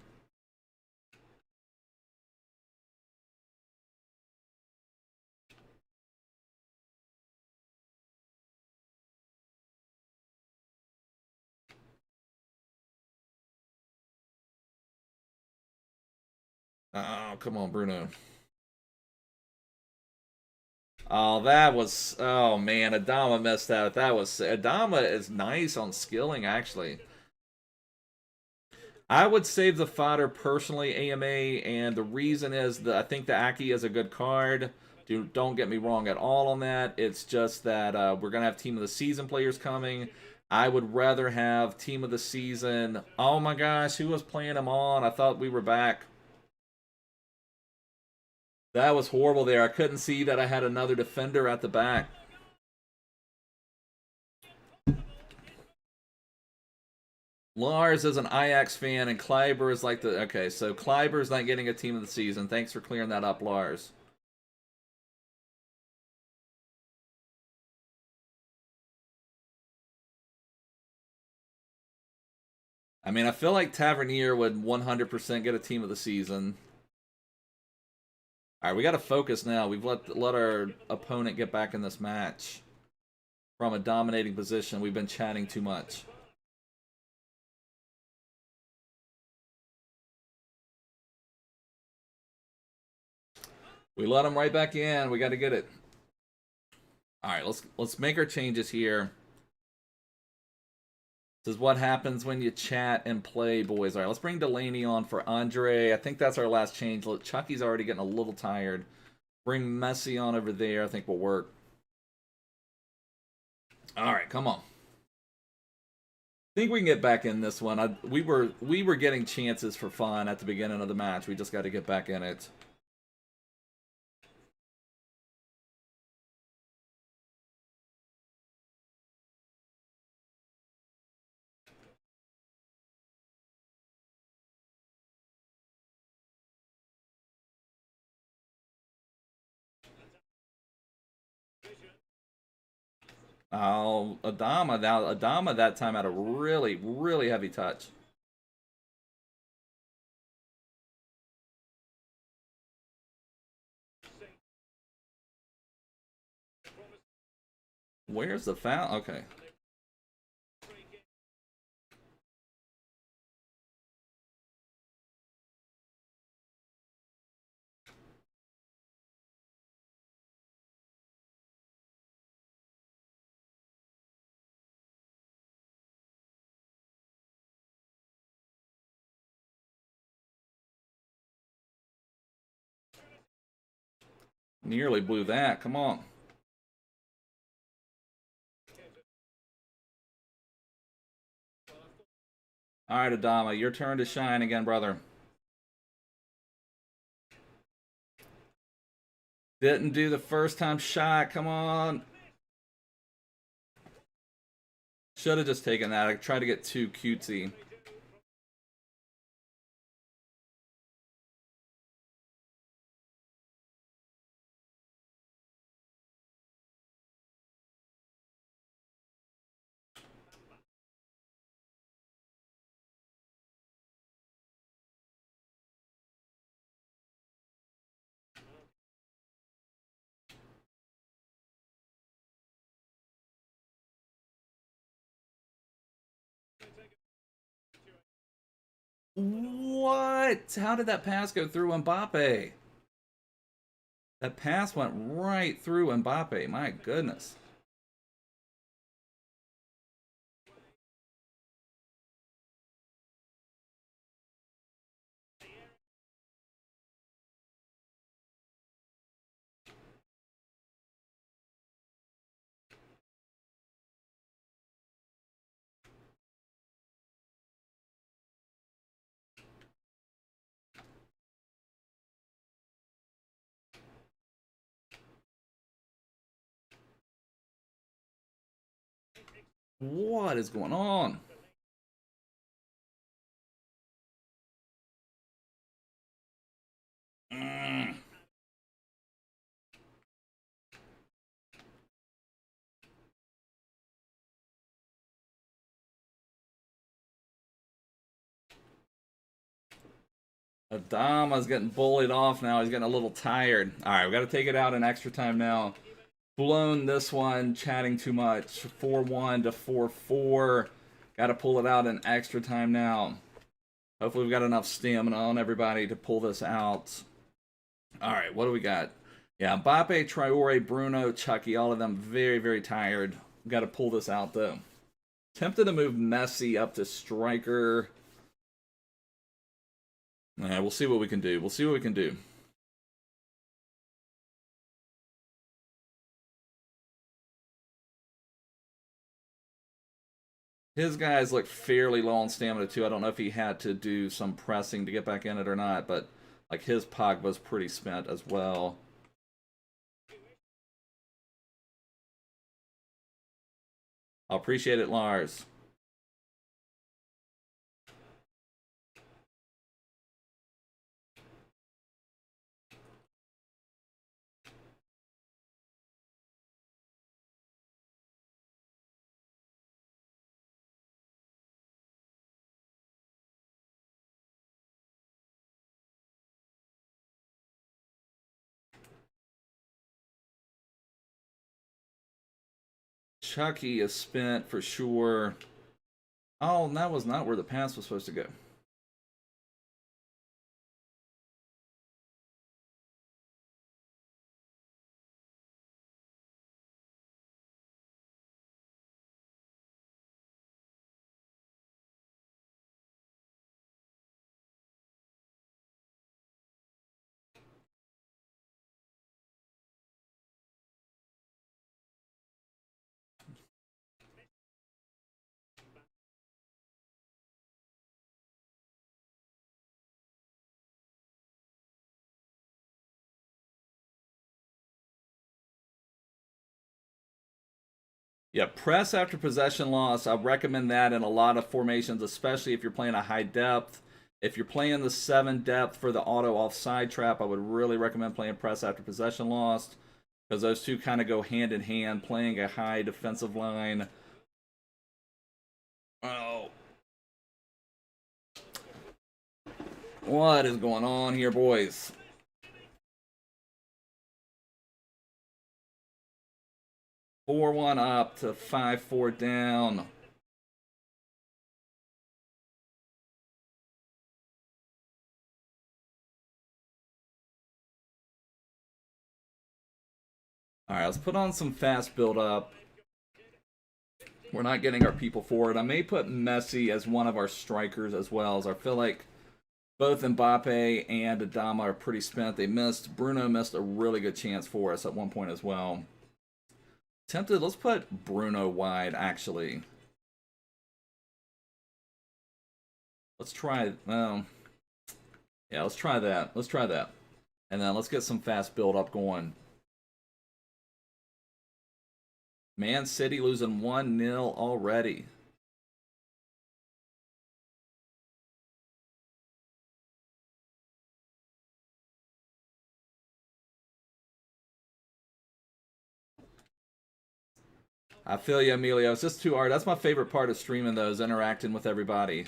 Oh, come on, Bruno. Oh, that was... Oh, man. Adama messed out. Adama is nice on skilling, actually. I would save the fodder personally, AMA, and the reason is that I think the Aki is a good card. Don't get me wrong at all on that. It's just that we're going to have Team of the Season players coming. I would rather have Team of the Season... Oh my gosh, who was playing him on? I thought we were back. That was horrible there. I couldn't see that I had another defender at the back. Lars is an Ajax fan, and Kleiber is like the... Okay, so Kleiber's not getting a team of the season. Thanks for clearing that up, Lars. I mean, I feel like Tavernier would 100% get a team of the season. All right, we got to focus now. We've let our opponent get back in this match from a dominating position. We've been chatting too much. We let him right back in. We got to get it. All right, let's make our changes here. This is what happens when you chat and play, boys. All right, let's bring Delaney on for Andre. I think that's our last change. Chucky's already getting a little tired. Bring Messi on over there. I think will work. All right, come on. I think we can get back in this one. We were getting chances for fun at the beginning of the match. We just got to get back in it. Oh, Adama. Now, Adama that time had a really, really heavy touch. Where's the foul? Okay. Nearly blew that. Come on. All right, Adama, your turn to shine again, brother. Didn't do the first time shot. Come on. Should have just taken that. I tried to get too cutesy. What? How did that pass go through Mbappe? That pass went right through Mbappe. My goodness. What is going on? Adama's getting bullied off now. He's getting a little tired. All right, we got to take it out in extra time now. Blown this one, chatting too much. 4-1 to 4-4. Got to pull it out in extra time now. Hopefully we've got enough stamina on everybody to pull this out. All right, what do we got? Yeah, Mbappe, Traore, Bruno, Chucky, all of them very, very tired. Got to pull this out, though. Tempted to move Messi up to striker. Yeah, we'll see what we can do. We'll see what we can do. His guys look fairly low on stamina, too. I don't know if he had to do some pressing to get back in it or not, but like his Pogba's pretty spent as well. I appreciate it, Lars. Chucky is spent for sure. Oh, that was not where the pass was supposed to go. Yeah, press after possession loss. I recommend that in a lot of formations, especially if you're playing a high depth. If you're playing the 7 depth for the auto offside trap, I would really recommend playing press after possession loss, because those two kind of go hand in hand. Playing a high defensive line. Oh. What is going on here, boys? Four one up to 5-4 down. All right, let's put on some fast build up. We're not getting our people forward. I may put Messi as one of our strikers as well, as I feel like both Mbappe and Adama are pretty spent. They missed. Bruno missed a really good chance for us at one point as well. Tempted. Let's put Bruno wide, actually. Let's try. Yeah, let's try that. Let's try that. And then let's get some fast build up going. Man City losing 1-0 already. I feel you, Emilio. It's just too hard. That's my favorite part of streaming, though, is interacting with everybody.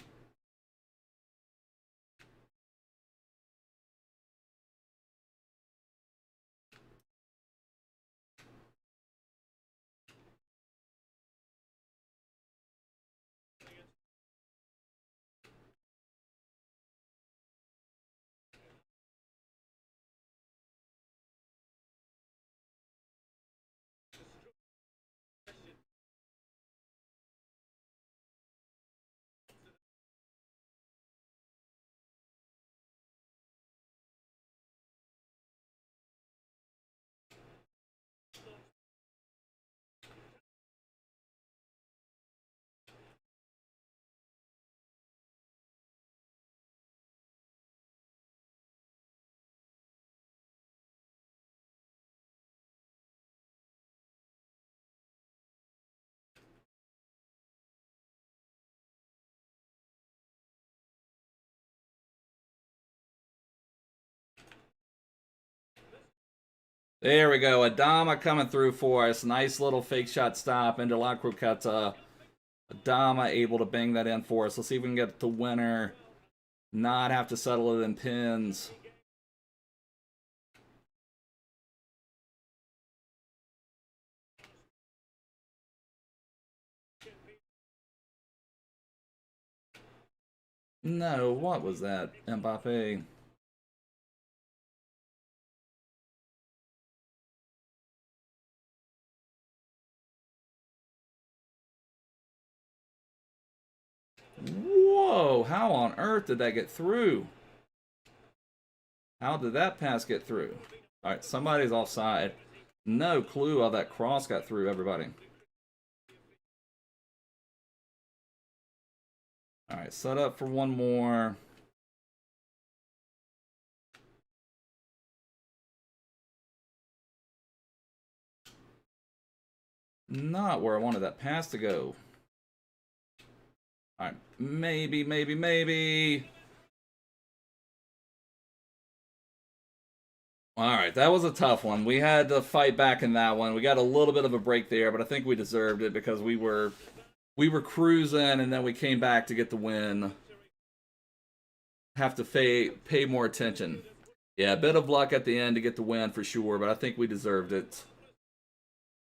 There we go. Adama coming through for us. Nice little fake shot stop into La Croqueta. Adama able to bang that in for us. Let's see if we can get the winner. Not have to settle it in pins. No, what was that? Mbappe. Whoa, how on earth did that get through? How did that pass get through? All right, somebody's offside. No clue how that cross got through, everybody. All right, set up for one more. Not where I wanted that pass to go. All right, maybe, maybe, maybe. All right, that was a tough one. We had to fight back in that one. We got a little bit of a break there, but I think we deserved it because we were cruising and then we came back to get the win. Have to pay more attention. Yeah, a bit of luck at the end to get the win for sure, but I think we deserved it.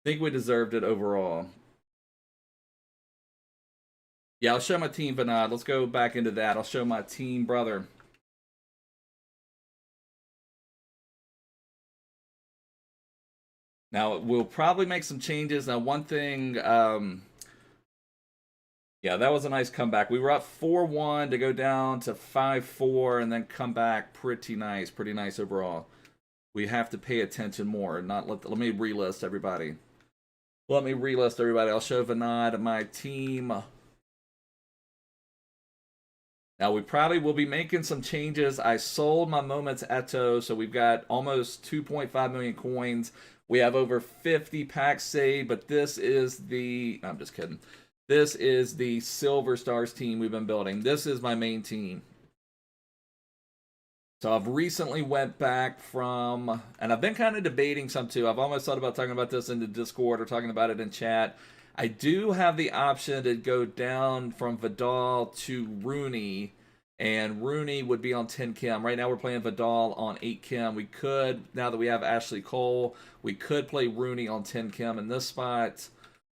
I think we deserved it overall. Yeah, I'll show my team, Vinod. Let's go back into that. I'll show my team, brother. Now, we'll probably make some changes. Now, one thing, yeah, that was a nice comeback. We were up 4-1 to go down to 5-4 and then come back. Pretty nice overall. We have to pay attention more. Not let me relist everybody. Let me relist everybody. I'll show Vinod my team. Now, we probably will be making some changes. I sold my Moments Eto, so we've got almost 2.5 million coins. We have over 50 packs saved, but this is the... I'm just kidding. This is the Silver Stars team we've been building. This is my main team. So I've recently went back from... And I've been kind of debating some too. I've almost thought about talking about this in the Discord or talking about it in chat. I do have the option to go down from Vidal to Rooney, and Rooney would be on 10 chem. Right now we're playing Vidal on 8 chem. We could, now that we have Ashley Cole, we could play Rooney on 10 chem in this spot,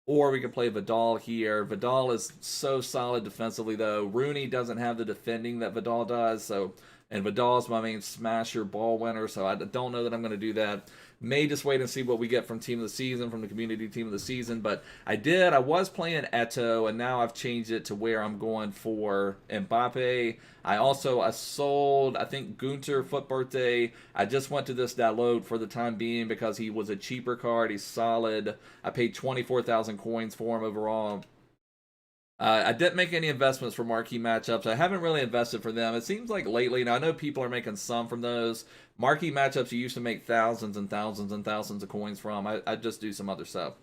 or we could play Vidal here. Vidal is so solid defensively though. Rooney doesn't have the defending that Vidal does, so... And Vidal's my main smasher ball winner, so I don't know that I'm going to do that. May just wait and see what we get from Team of the Season, from the Community Team of the Season. But I was playing Eto, and now I've changed it to where I'm going for Mbappe. I sold, I think, Gunter FUT Birthday. I just went to this download for the time being because he was a cheaper card. He's solid. I paid 24,000 coins for him overall. I didn't make any investments for marquee matchups. I haven't really invested for them. It seems like lately, now I know people are making some from those. Marquee matchups you used to make thousands and thousands and thousands of coins from. I just do some other stuff.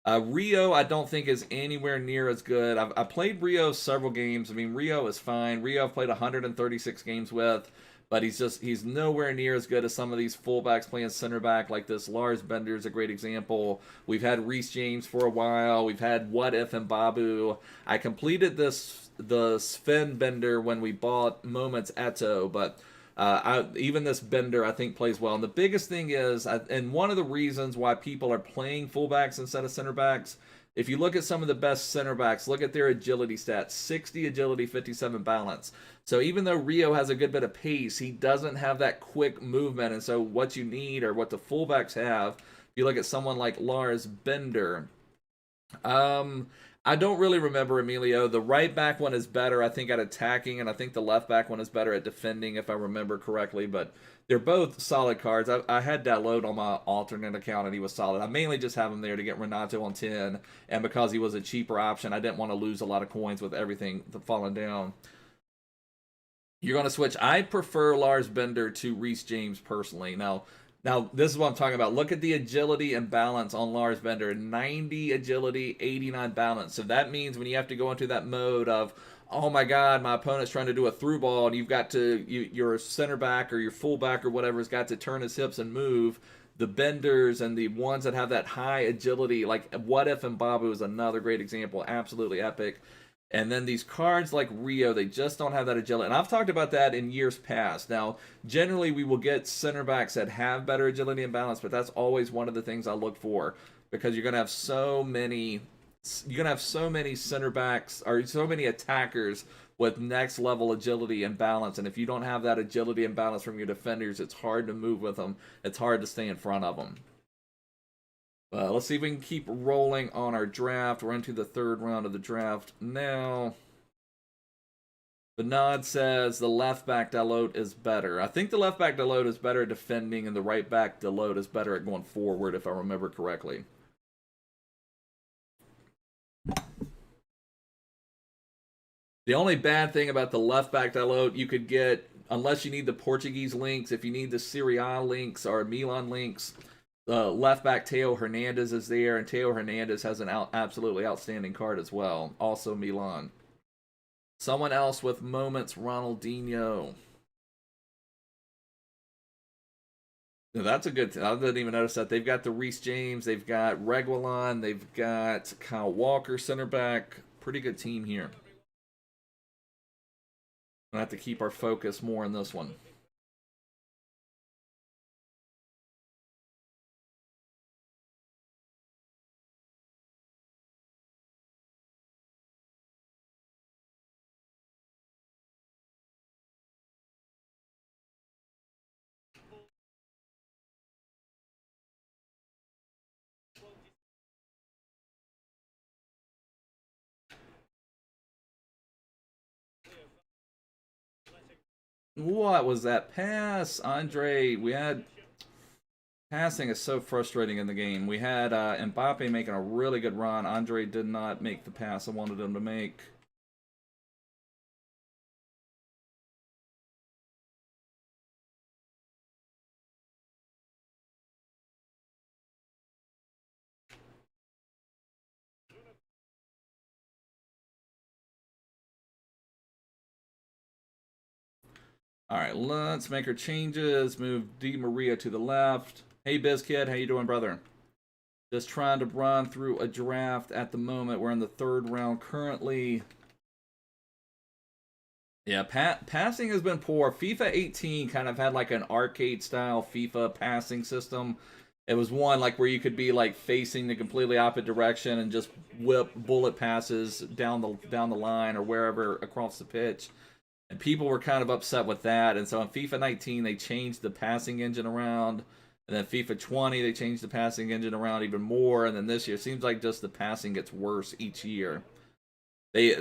Rio, I don't think is anywhere near as good. I played Rio several games. I mean, Rio is fine. Rio I've played 136 games with. But he's nowhere near as good as some of these fullbacks playing center back like this. Lars Bender is a great example. We've had Reece James for a while. We've had What If and Babu. I completed the Sven Bender when we bought Moments Eto, but even this Bender I think plays well. And the biggest thing is, and one of the reasons why people are playing fullbacks instead of center backs, if you look at some of the best center backs, look at their agility stats. 60 agility, 57 balance. So even though Rio has a good bit of pace, he doesn't have that quick movement. And so what you need, or what the fullbacks have, if you look at someone like Lars Bender, I don't really remember Emilio. The right back one is better, I think, at attacking, and I think the left back one is better at defending, if I remember correctly. But they're both solid cards. I had Dalot on my alternate account, and he was solid. I mainly just have him there to get Renato on 10, and because he was a cheaper option, I didn't want to lose a lot of coins with everything falling down. You're going to switch. I prefer Lars Bender to Reece James personally. Now, this is what I'm talking about. Look at the agility and balance on Lars Bender. 90 agility, 89 balance. So that means when you have to go into that mode of, oh my God, my opponent's trying to do a through ball, and you've got to, your center back or your full back or whatever has got to turn his hips and move. The Benders and the ones that have that high agility, like What If and Babu is another great example. Absolutely epic. And then these cards like Rio, they just don't have that agility. And I've talked about that in years past. Now, generally we will get center backs that have better agility and balance, but that's always one of the things I look for, because you're going to have so many center backs, or so many attackers with next level agility and balance. And if you don't have that agility and balance from your defenders, it's hard to move with them. It's hard to stay in front of them. Let's see if we can keep rolling on our draft. We're into the third round of the draft now. Bernard says the left back Dalot is better. I think the left back Dalot is better at defending, and the right back Dalot is better at going forward, if I remember correctly. The only bad thing about the left back Dalot, you could get, unless you need the Portuguese links, if you need the Serie A links or Milan links, the left back Teo Hernandez is there, and Teo Hernandez has an absolutely outstanding card as well. Also Milan. Someone else with moments, Ronaldinho. Now, that's a good thing. I didn't even notice that. They've got the Reece James, they've got Reguilon, they've got Kyle Walker, center back. Pretty good team here. We'll have to keep our focus more on this one. What was that pass? Andre, we had... Passing is so frustrating in the game. We had Mbappe making a really good run. Andre did not make the pass I wanted him to make. All right, let's make our changes. Move Di Maria to the left. Hey, BizKid, how you doing, brother? Just trying to run through a draft at the moment. We're in the 3rd round currently. Yeah, passing has been poor. FIFA 18 kind of had like an arcade-style FIFA passing system. It was one like where you could be like facing the completely opposite direction and just whip bullet passes down the line or wherever across the pitch. And people were kind of upset with that. And so in FIFA 19, they changed the passing engine around. And then FIFA 20, they changed the passing engine around even more. And then this year, it seems like just the passing gets worse each year.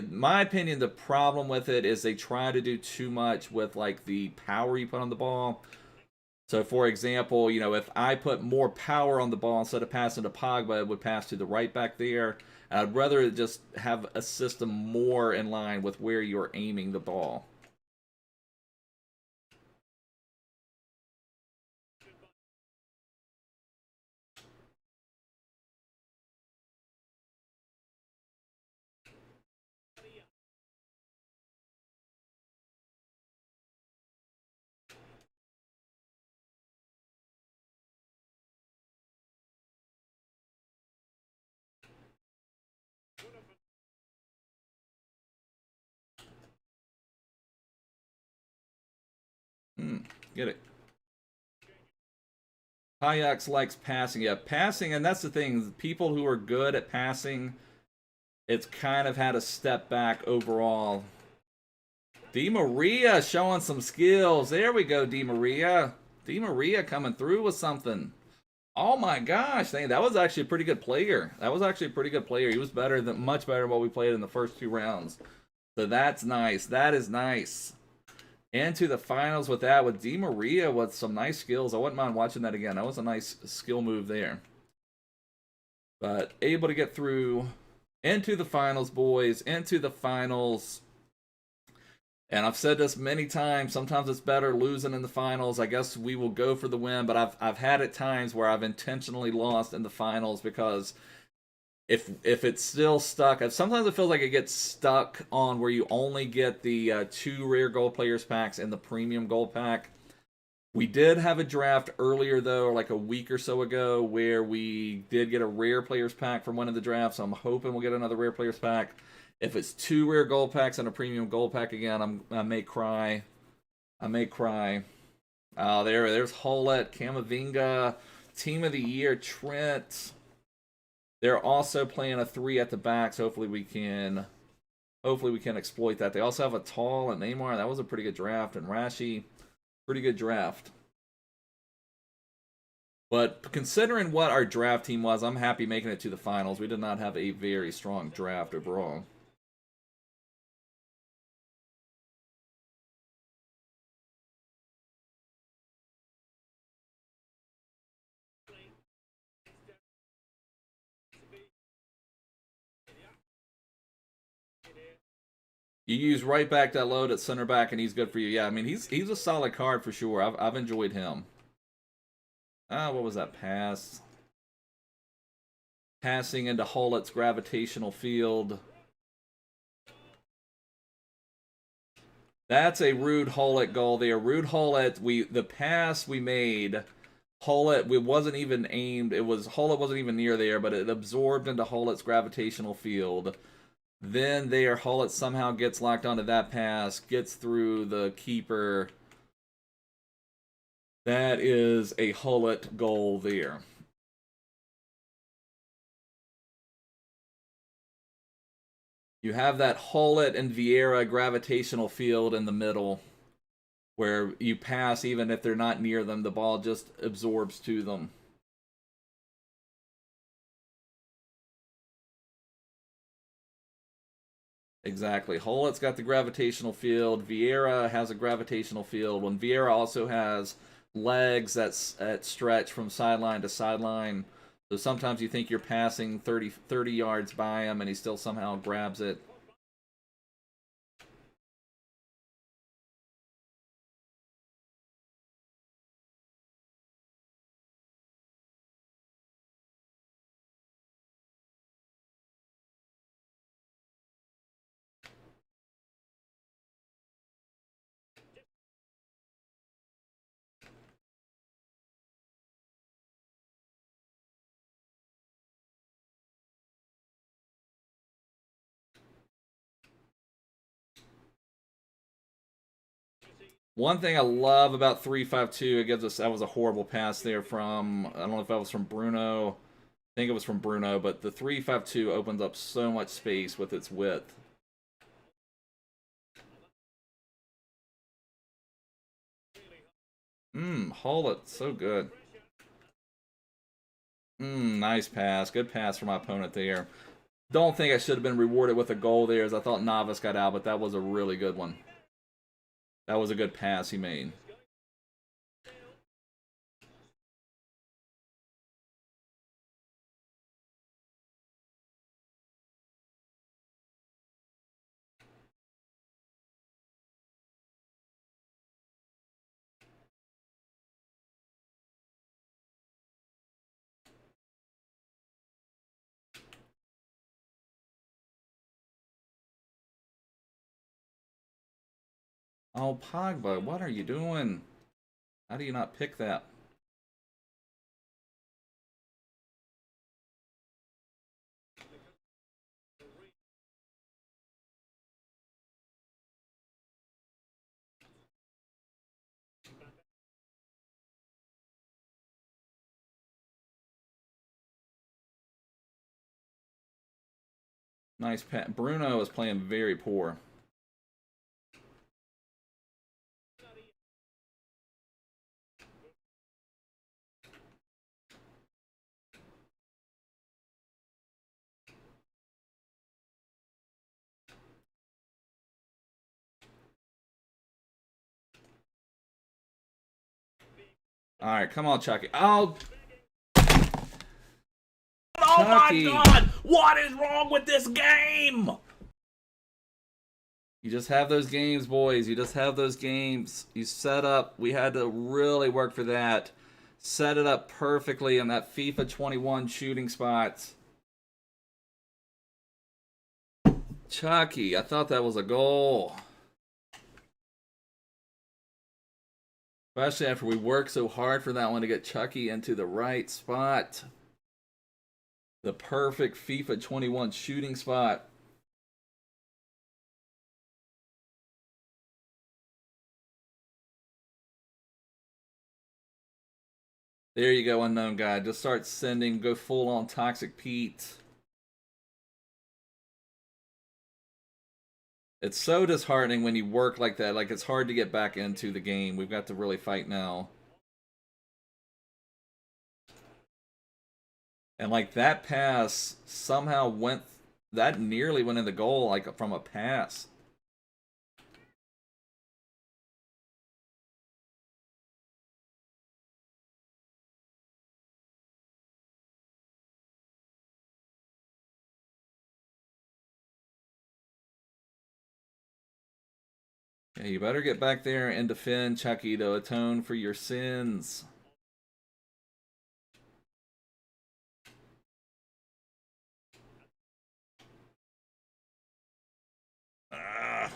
My opinion, the problem with it is they try to do too much with like the power you put on the ball. So, for example, you know, if I put more power on the ball instead of passing to Pogba, it would pass to the right back there. And I'd rather just have a system more in line with where you're aiming the ball. Get it. Hayaks likes passing. Yeah, passing, and that's the thing. People who are good at passing, it's kind of had a step back overall. Di Maria showing some skills. There we go, Di Maria. Di Maria coming through with something. Oh my gosh, that was actually a pretty good player. That was actually a pretty good player. He was much better than what we played in the first 2 rounds. So that's nice. That is nice. Into the finals with that, with Di Maria with some nice skills. I wouldn't mind watching that again. That was a nice skill move there. But able to get through into the finals, boys. Into the finals. And I've said this many times. Sometimes it's better losing in the finals. I guess we will go for the win. But I've had at times where I've intentionally lost in the finals because if it's still stuck, sometimes it feels like it gets stuck on where you only get the 2 rare gold players packs and the premium gold pack. We did have a draft earlier though, like a week or so ago, where we did get a rare players pack from one of the drafts. So I'm hoping we'll get another rare players pack. If it's 2 rare gold packs and a premium gold pack again, I may cry. I may cry. Oh, there's Hullet, Camavinga, Team of the Year, Trent. They're also playing a 3 at the back, so hopefully we can exploit that. They also have a Tall and Neymar. That was a pretty good draft. And Rashi, pretty good draft. But considering what our draft team was, I'm happy making it to the finals. We did not have a very strong draft overall. You use right back that load at center back, and he's good for you. Yeah, I mean he's a solid card for sure. I've enjoyed him. What was that pass? Passing into Hullet's gravitational field. That's a Rude Hullet goal there. Rude Hullet, the pass we made, Hullet, it wasn't even aimed. Hullet wasn't even near there, but it absorbed into Hullet's gravitational field. Then there, Hullet somehow gets locked onto that pass, gets through the keeper. That is a Hullet goal there. You have that Hullet and Vieira gravitational field in the middle where you pass even if they're not near them. The ball just absorbs to them. Exactly. Hullet's got the gravitational field. Vieira has a gravitational field. When Vieira also has legs that stretch from sideline to sideline. So sometimes you think you're passing 30 yards by him and he still somehow grabs it. One thing I love about 352, it gives us, that was a horrible pass there from, I don't know if that was from Bruno. I think it was from Bruno, but the 352 opens up so much space with its width. Haul it, so good. Nice pass. Good pass from my opponent there. Don't think I should have been rewarded with a goal there, as I thought Navas got out, but that was a really good one. That was a good pass he made. Oh, Pogba, what are you doing? How do you not pick that? Nice pass. Bruno is playing very poor. All right, come on, Chucky. Oh, Chucky. Oh my God! What is wrong with this game? You just have those games, boys. You just have those games. You set up. We had to really work for that. Set it up perfectly in that FIFA 21 shooting spots. Chucky, I thought that was a goal. Especially after we worked so hard for that one to get Chucky into the right spot. The perfect FIFA 21 shooting spot. There you go, unknown guy. Just start sending, go full on Toxic Pete. It's so disheartening when you work like that. Like, it's hard to get back into the game. We've got to really fight now. And, like, that pass somehow went... That nearly went in the goal, like, from a pass. Yeah, you better get back there and defend, Chucky, to atone for your sins.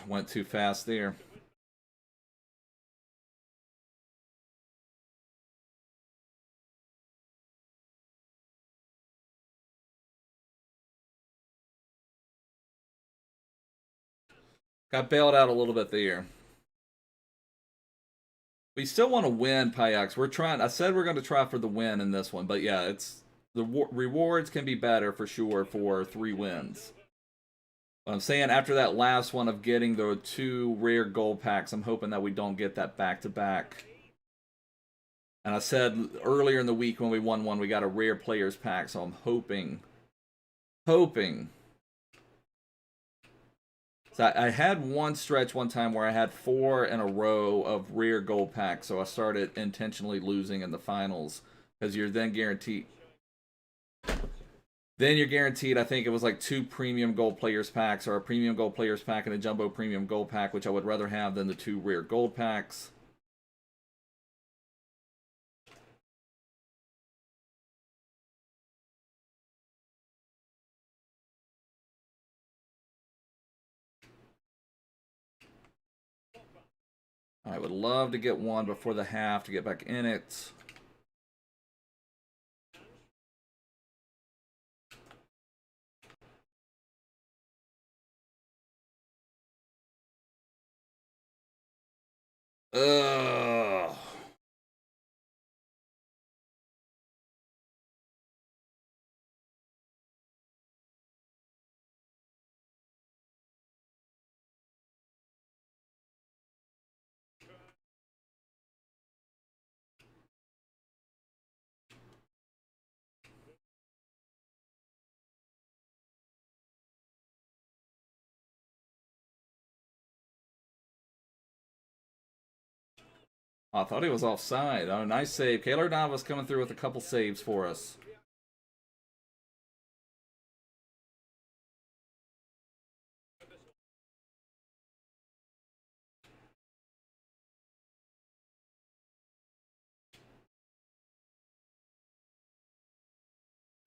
Went too fast there. Got bailed out a little bit there. We still want to win, Payax. We're trying. I said we're going to try for the win in this one, but yeah, it's the rewards can be better for sure for 3 wins. But I'm saying after that last one of getting the 2 rare gold packs, I'm hoping that we don't get that back to back. And I said earlier in the week when we won one, we got a rare players pack, so I'm hoping. So I had one stretch one time where I had 4 in a row of rare gold packs, so I started intentionally losing in the finals because you're then guaranteed. Then you're guaranteed, I think it was like 2 premium gold players packs or a premium gold players pack and a jumbo premium gold pack, which I would rather have than the 2 rare gold packs. I would love to get one before the half to get back in it. Ugh. I thought he was offside. Oh, nice save. Kaylor Navas coming through with a couple saves for us.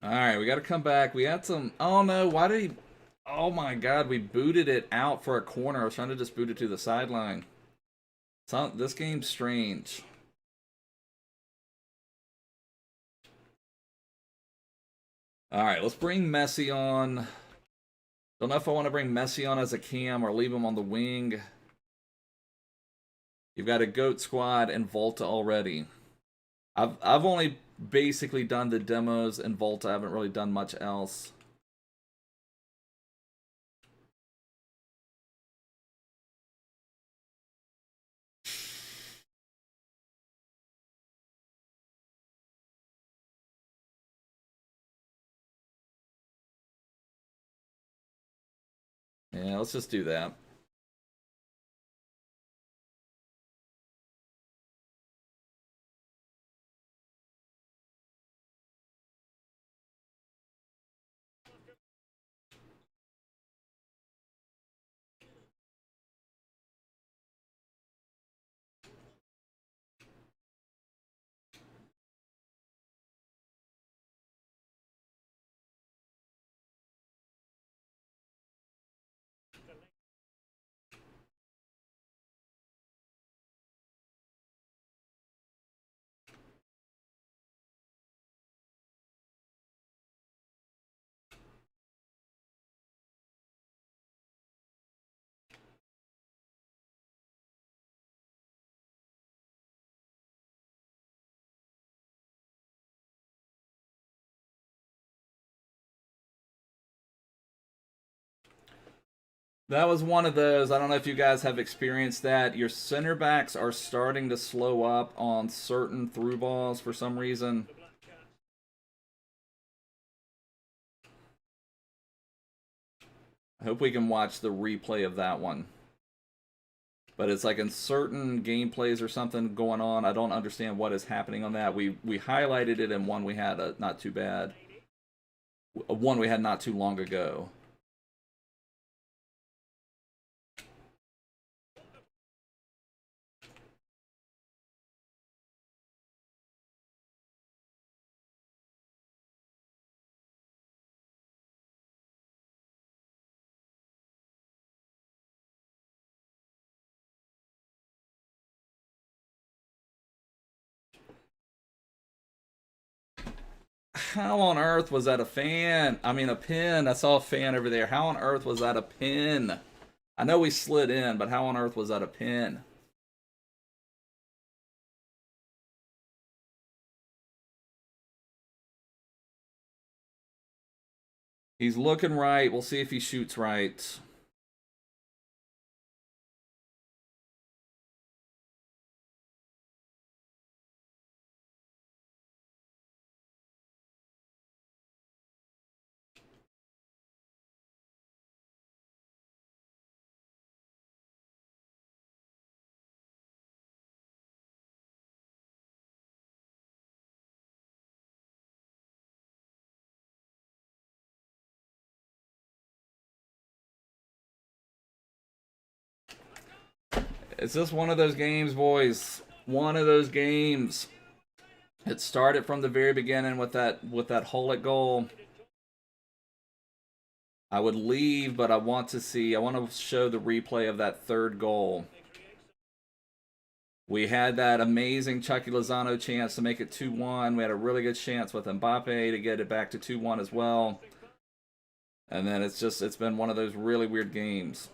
All right, we got to come back. We had some... Oh, no. Why did he... Oh, my God. We booted it out for a corner. I was trying to just boot it to the sideline. This game's strange. All right, let's bring Messi on. Don't know if I want to bring Messi on as a cam or leave him on the wing. You've got a GOAT squad and Volta already. I've only basically done the demos in Volta. I haven't really done much else. Yeah, let's just do that. That was one of those. I don't know if you guys have experienced that. Your center backs are starting to slow up on certain through balls for some reason. I hope we can watch the replay of that one. But it's like in certain gameplays or something going on. I don't understand what is happening on that. We highlighted it in one we had not too bad. One we had not too long ago. How on earth was that a fan? I mean, a pin. I saw a fan over there. How on earth was that a pin? I know we slid in, but how on earth was that a pin? He's looking right. We'll see if he shoots right. It's just one of those games, boys. One of those games. It started from the very beginning with that Hullet goal. I would leave, but I want to show the replay of that third goal. We had that amazing Chucky Lozano chance to make it 2-1. We had a really good chance with Mbappe to get it back to 2-1 as well. And then it's been one of those really weird games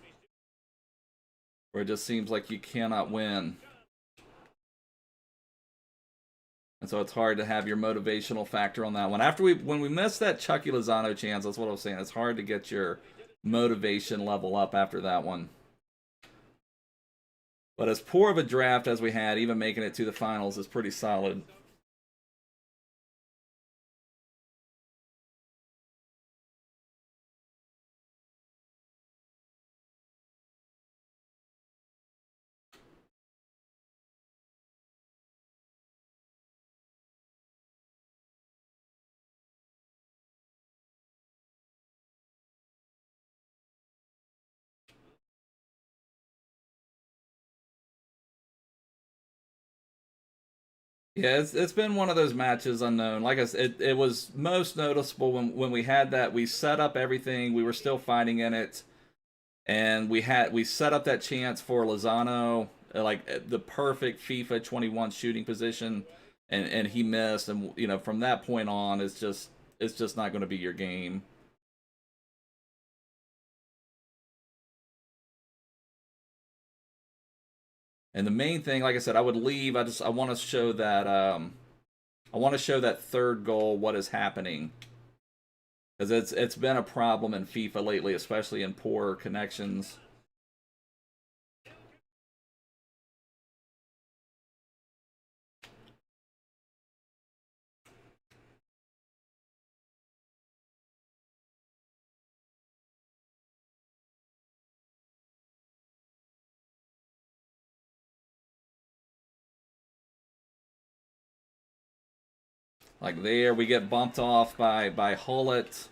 where it just seems like you cannot win. And so it's hard to have your motivational factor on that one. When we missed that Chucky Lozano chance, that's what I was saying. It's hard to get your motivation level up after that one. But as poor of a draft as we had, even making it to the finals is pretty solid. Yeah, it's been one of those matches unknown. Like I said, it was most noticeable when we had that. We set up everything. We were still fighting in it, and we set up that chance for Lozano, like the perfect FIFA 21 shooting position, and he missed. And you know, from that point on, it's just not going to be your game. And the main thing, like I said, I would leave. I want to show that third goal, what is happening, because it's been a problem in FIFA lately, especially in poor connections. Like there, we get bumped off by Hullet.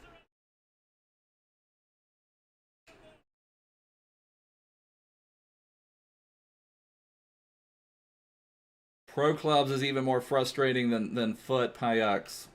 Pro Clubs is even more frustrating than FUT Payux.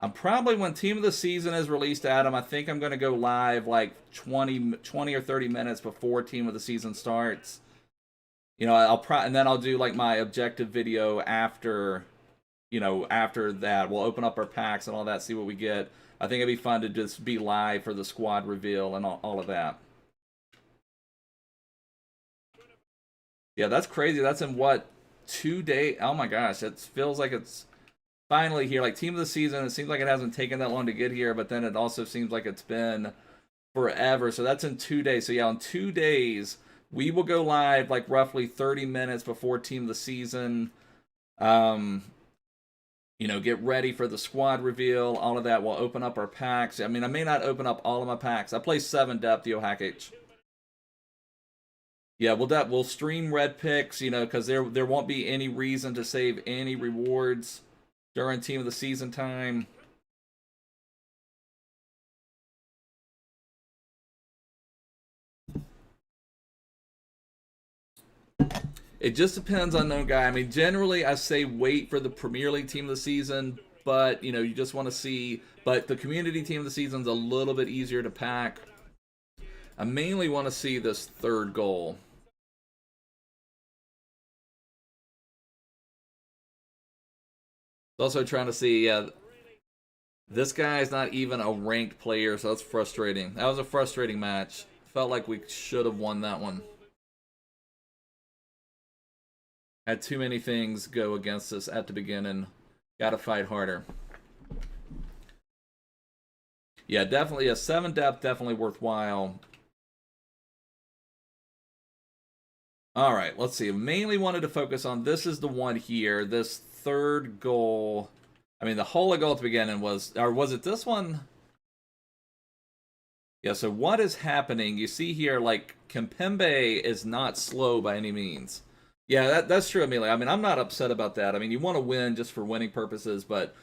I'm probably, when Team of the Season is released, Adam, I think I'm going to go live like 20 or 30 minutes before Team of the Season starts. You know, and then I'll do like my objective video after, you know, after that. We'll open up our packs and all that, see what we get. I think it'd be fun to just be live for the squad reveal and all of that. Yeah, that's crazy. That's in what, 2 days? Oh my gosh, it feels like it's finally here. Like Team of the Season, it seems like it hasn't taken that long to get here, but then it also seems like it's been forever. So that's in 2 days. So yeah, in 2 days, we will go live like roughly 30 minutes before Team of the Season. You know, get ready for the squad reveal, all of that. We'll open up our packs. I mean, I may not open up all of my packs. I play 7 depth, Yo Hackage. Yeah, we'll stream red picks, you know, because there won't be any reason to save any rewards during Team of the Season time. It just depends on no guy. I mean, generally I say wait for the Premier League Team of the Season, but you know, you just want to see. But the Community Team of the Season's a little bit easier to pack. I mainly want to see this third goal. Also trying to see, this guy's not even a ranked player, so that's frustrating. That was a frustrating match. Felt like we should have won that one. Had too many things go against us at the beginning. Gotta fight harder. Yeah, definitely a 7 depth, definitely worthwhile. All right, let's see. Mainly wanted to focus on, this is the one here, this third goal. I mean, the whole goal at the beginning was, or was it this one? Yeah, so what is happening? You see here, like, Kimpembe is not slow by any means. Yeah, that's true, Amelia. I mean, I'm not upset about that. I mean, you want to win just for winning purposes, but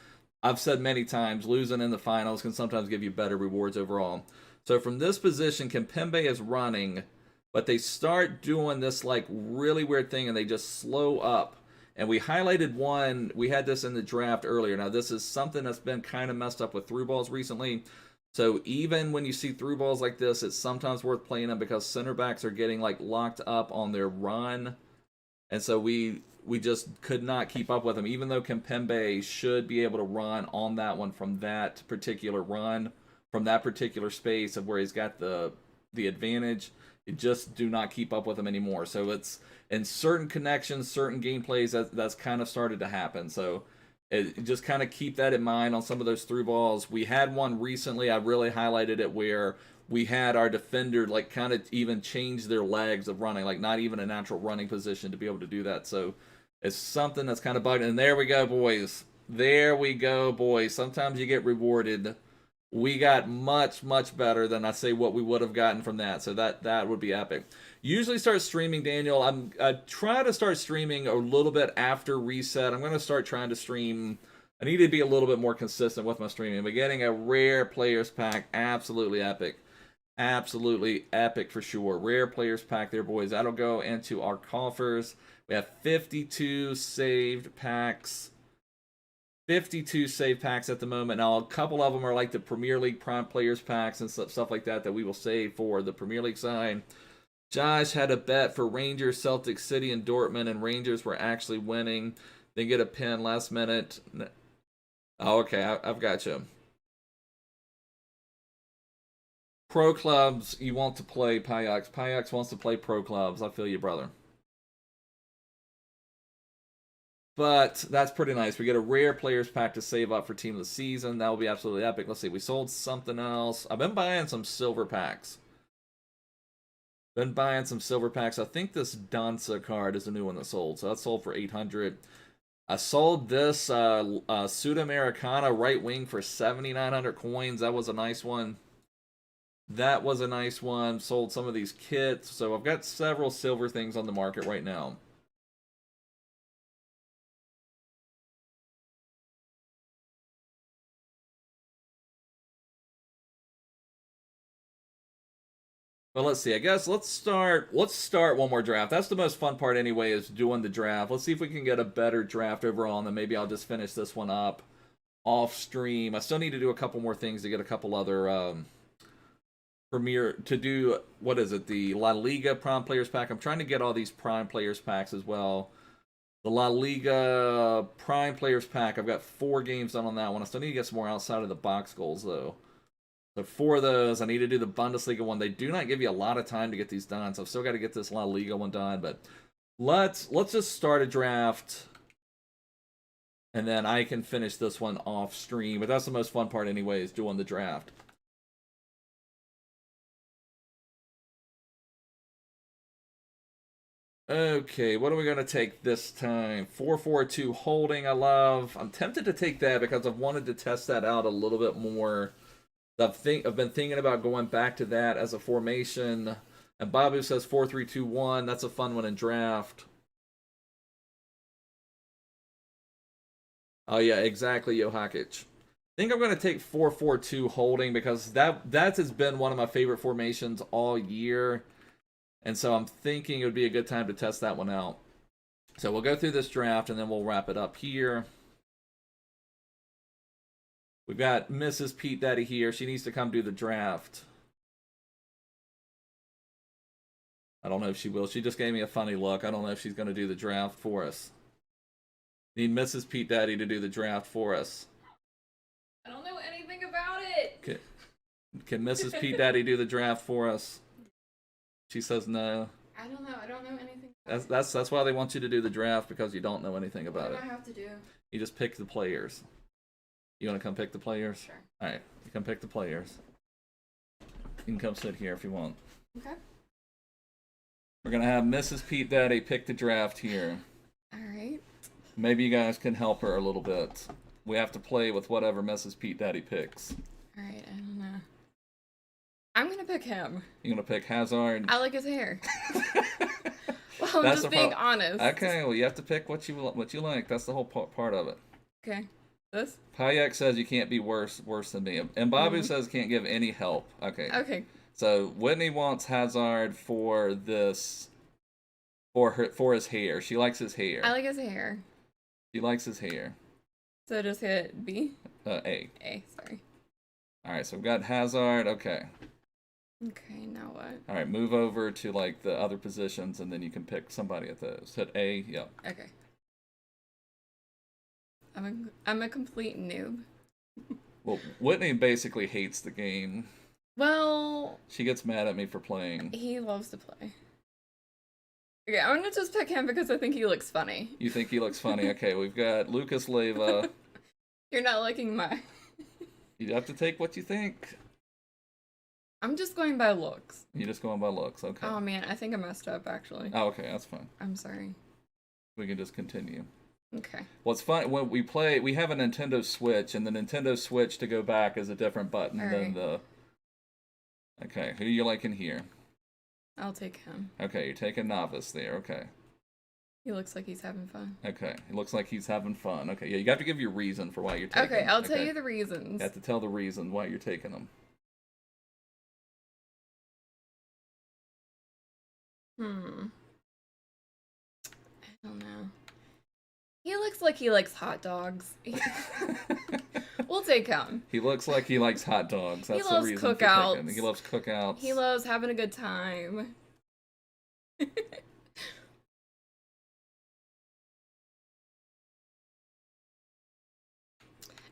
I've said many times, losing in the finals can sometimes give you better rewards overall. So from this position, Kimpembe is running. but they start doing this like really weird thing and they just slow up. And we highlighted one, we had this in the draft earlier. Now, this is something that's been kind of messed up with through balls recently. So even when you see through balls like this, it's sometimes worth playing them because center backs are getting like locked up on their run. And so we just could not keep up with them, even though Kimpembe should be able to run on that one from that particular run, from that particular space of where he's got the advantage. You just do not keep up with him anymore. So it's in certain connections, certain gameplays, that's kind of started to happen. So just kind of keep that in mind on some of those through balls. We had one recently, I really highlighted it, where we had our defender like kind of even change their legs of running, like not even a natural running position to be able to do that. So it's something that's kind of bugging. And there we go, boys. There we go, boys. Sometimes you get rewarded. We got much, much better than I say what we would have gotten from that. So that would be epic. Usually start streaming, Daniel. I try to start streaming a little bit after reset. I'm going to start trying to stream. I need to be a little bit more consistent with my streaming. But getting a rare players pack, absolutely epic. Absolutely epic for sure. Rare players pack there, boys. That'll go into our coffers. We have 52 saved packs. 52 save packs at the moment. Now, a couple of them are like the Premier League Prime Players packs and stuff like that we will save for the Premier League side. Josh had a bet for Rangers, Celtic City, and Dortmund, and Rangers were actually winning. They get a pin last minute. Oh, okay, I've got you. Pro clubs, you want to play Pyux. Pyux wants to play pro clubs. I feel you, brother. But that's pretty nice. We get a rare players pack to save up for team of the season. That will be absolutely epic. Let's see. We sold something else. I've been buying some silver packs. I think this Danza card is a new one that sold. So that sold for 800. I sold this Sudamericana right wing for 7,900 coins. That was a nice one. Sold some of these kits. So I've got several silver things on the market right now. Well, let's see. I guess let's start one more draft. That's the most fun part anyway, is doing the draft. Let's see if we can get a better draft overall, and then maybe I'll just finish this one up off stream. I still need to do a couple more things to get a couple other Premier to do. What is it? The La Liga Prime Players Pack. I'm trying to get all these Prime Players Packs as well. The La Liga Prime Players Pack. I've got 4 games done on that one. I still need to get some more outside of the box goals though. So 4 of those, I need to do the Bundesliga one. They do not give you a lot of time to get these done, so I've still got to get this La Liga one done. But let's just start a draft, and then I can finish this one off stream. But that's the most fun part anyway, is doing the draft. Okay, what are we going to take this time? 4-4-2 holding, I love. I'm tempted to take that because I've wanted to test that out a little bit more. I've been thinking about going back to that as a formation. And Babu says 4-3-2-1. That's a fun one in draft. Oh yeah, exactly, Johakic. I think I'm going to take 4-4-2 holding because that has been one of my favorite formations all year. And so I'm thinking it would be a good time to test that one out. So we'll go through this draft and then we'll wrap it up here. We've got Mrs. Pete Daddy here. She needs to come do the draft. I don't know if she will. She just gave me a funny look. I don't know if she's going to do the draft for us. Need Mrs. Pete Daddy to do the draft for us. I don't know anything about it. Can Mrs. Pete Daddy do the draft for us? She says no. I don't know. I don't know anything. That's why they want you to do the draft, because you don't know anything about it. What do I have to do? You just pick the players. You want to come pick the players? Sure. All right, you come pick the players. You can come sit here if you want. Okay. We're gonna have Mrs. Pete Daddy pick the draft here. All right. Maybe you guys can help her a little bit. We have to play with whatever Mrs. Pete Daddy picks. All right. I don't know. I'm gonna pick him. You gonna pick Hazard? I like his hair. Well, I'm just being honest. Okay, well you have to pick what you like. That's the whole part of it. Okay. This? Payak says you can't be worse than me, and Babu says can't give any help. Okay. Okay. So Whitney wants Hazard for this, for his hair. She likes his hair. I like his hair. She likes his hair. So just hit B? A. A, sorry. Alright, so we've got Hazard. Okay. Okay, now what? Alright, move over to, like, the other positions, and then you can pick somebody at those. Hit A, yep. Okay. I'm a complete noob. Well, Whitney basically hates the game. Well... She gets mad at me for playing. He loves to play. Okay, I'm gonna just pick him because I think he looks funny. You think he looks funny? Okay, we've got Lucas Leiva. You're not liking my... You have to take what you think. I'm just going by looks. You're just going by looks, okay. Oh man, I think I messed up actually. Oh, okay, that's fine. I'm sorry. We can just continue. Okay. Well, it's fun when we play. We have a Nintendo Switch, and the Nintendo Switch to go back is a different button than the. Okay, who you liking here? I'll take him. Okay, you're taking Novice there. Okay. He looks like he's having fun. Okay, it looks like he's having fun. Okay, yeah, you have to give your reason for why you're taking. Okay, I'll tell you the reasons. You have to tell the reason why you're taking them. I don't know. He looks like he likes hot dogs. We'll take him. He looks like he likes hot dogs. That's he loves the reason cookouts. for taking. He loves cookouts. He loves having a good time.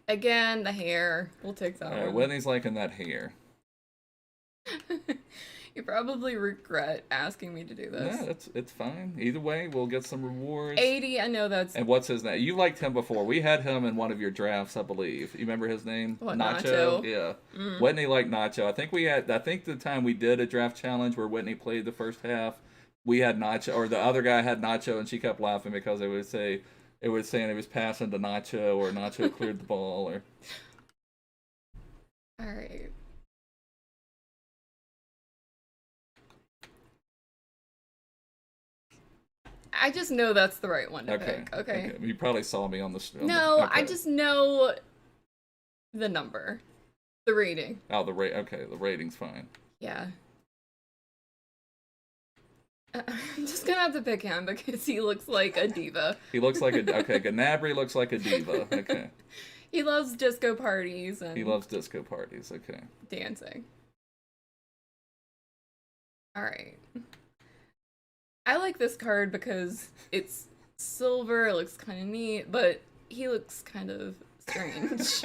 Again, the hair. We'll take that one. Whitney's liking that hair. You probably regret asking me to do this. Yeah, it's fine. Either way, we'll get some rewards. 80, I know that's... And what's his name? You liked him before. We had him in one of your drafts, I believe. You remember his name? What, Nacho? Yeah. Whitney liked Nacho. I think the time we did a draft challenge where Whitney played the first half, we had Nacho, or the other guy had Nacho, and she kept laughing because it was saying it was passing to Nacho, or Nacho cleared the ball, or... All right. I just know that's the right one to pick. Okay. You probably saw me on the... I just know the number. The rating. Oh, okay, the rating's fine. Yeah. I'm just gonna have to pick him because he looks like a diva. He looks like a... Okay, Gnabry looks like a diva. Okay. He loves disco parties and... He loves disco parties, okay. Dancing. Alright. I like this card because it's silver, it looks kind of neat, but he looks kind of strange.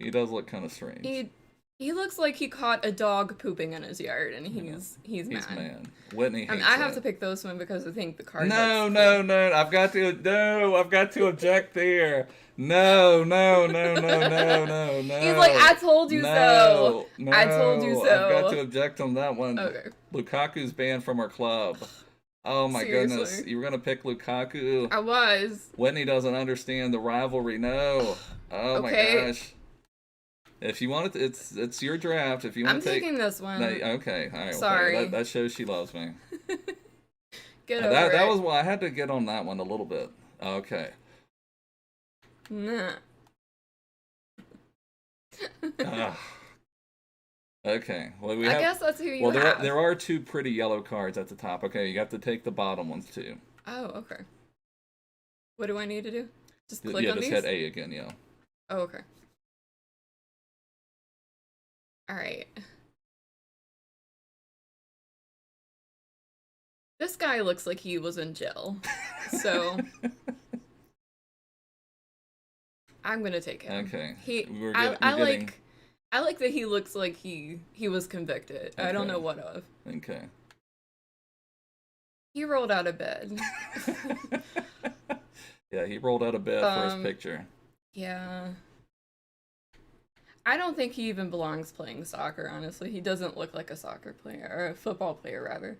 He does look kind of strange. He looks like he caught a dog pooping in his yard, and he's mad. Whitney hates I have to pick this one because I think the card. No, I've got to object there. No. He's like, I told you so. No, I told you so. I've got to object on that one. Okay. Lukaku's banned from our club. Oh my goodness. You were going to pick Lukaku. I was. Whitney doesn't understand the rivalry. No. Oh my gosh. If you want it, it's your draft. If you want to take... I'm taking this one. Okay. All right. Sorry. Okay. That shows she loves me. Get over it. That was why I had to get on that one a little bit. Okay. Nah. Okay. Well, I guess that's who you have. There are two pretty yellow cards at the top. Okay, you have to take the bottom ones too. Oh, okay. What do I need to do? Just click on these? Hit A again, yeah. Oh, okay. Alright. This guy looks like he was in jail. So... I'm gonna take him. Okay. I like that he looks like he was convicted. Okay. I don't know what of. Okay. He rolled out of bed. Yeah, he rolled out of bed for his picture. Yeah. I don't think he even belongs playing soccer, honestly. He doesn't look like a soccer player, or a football player, rather.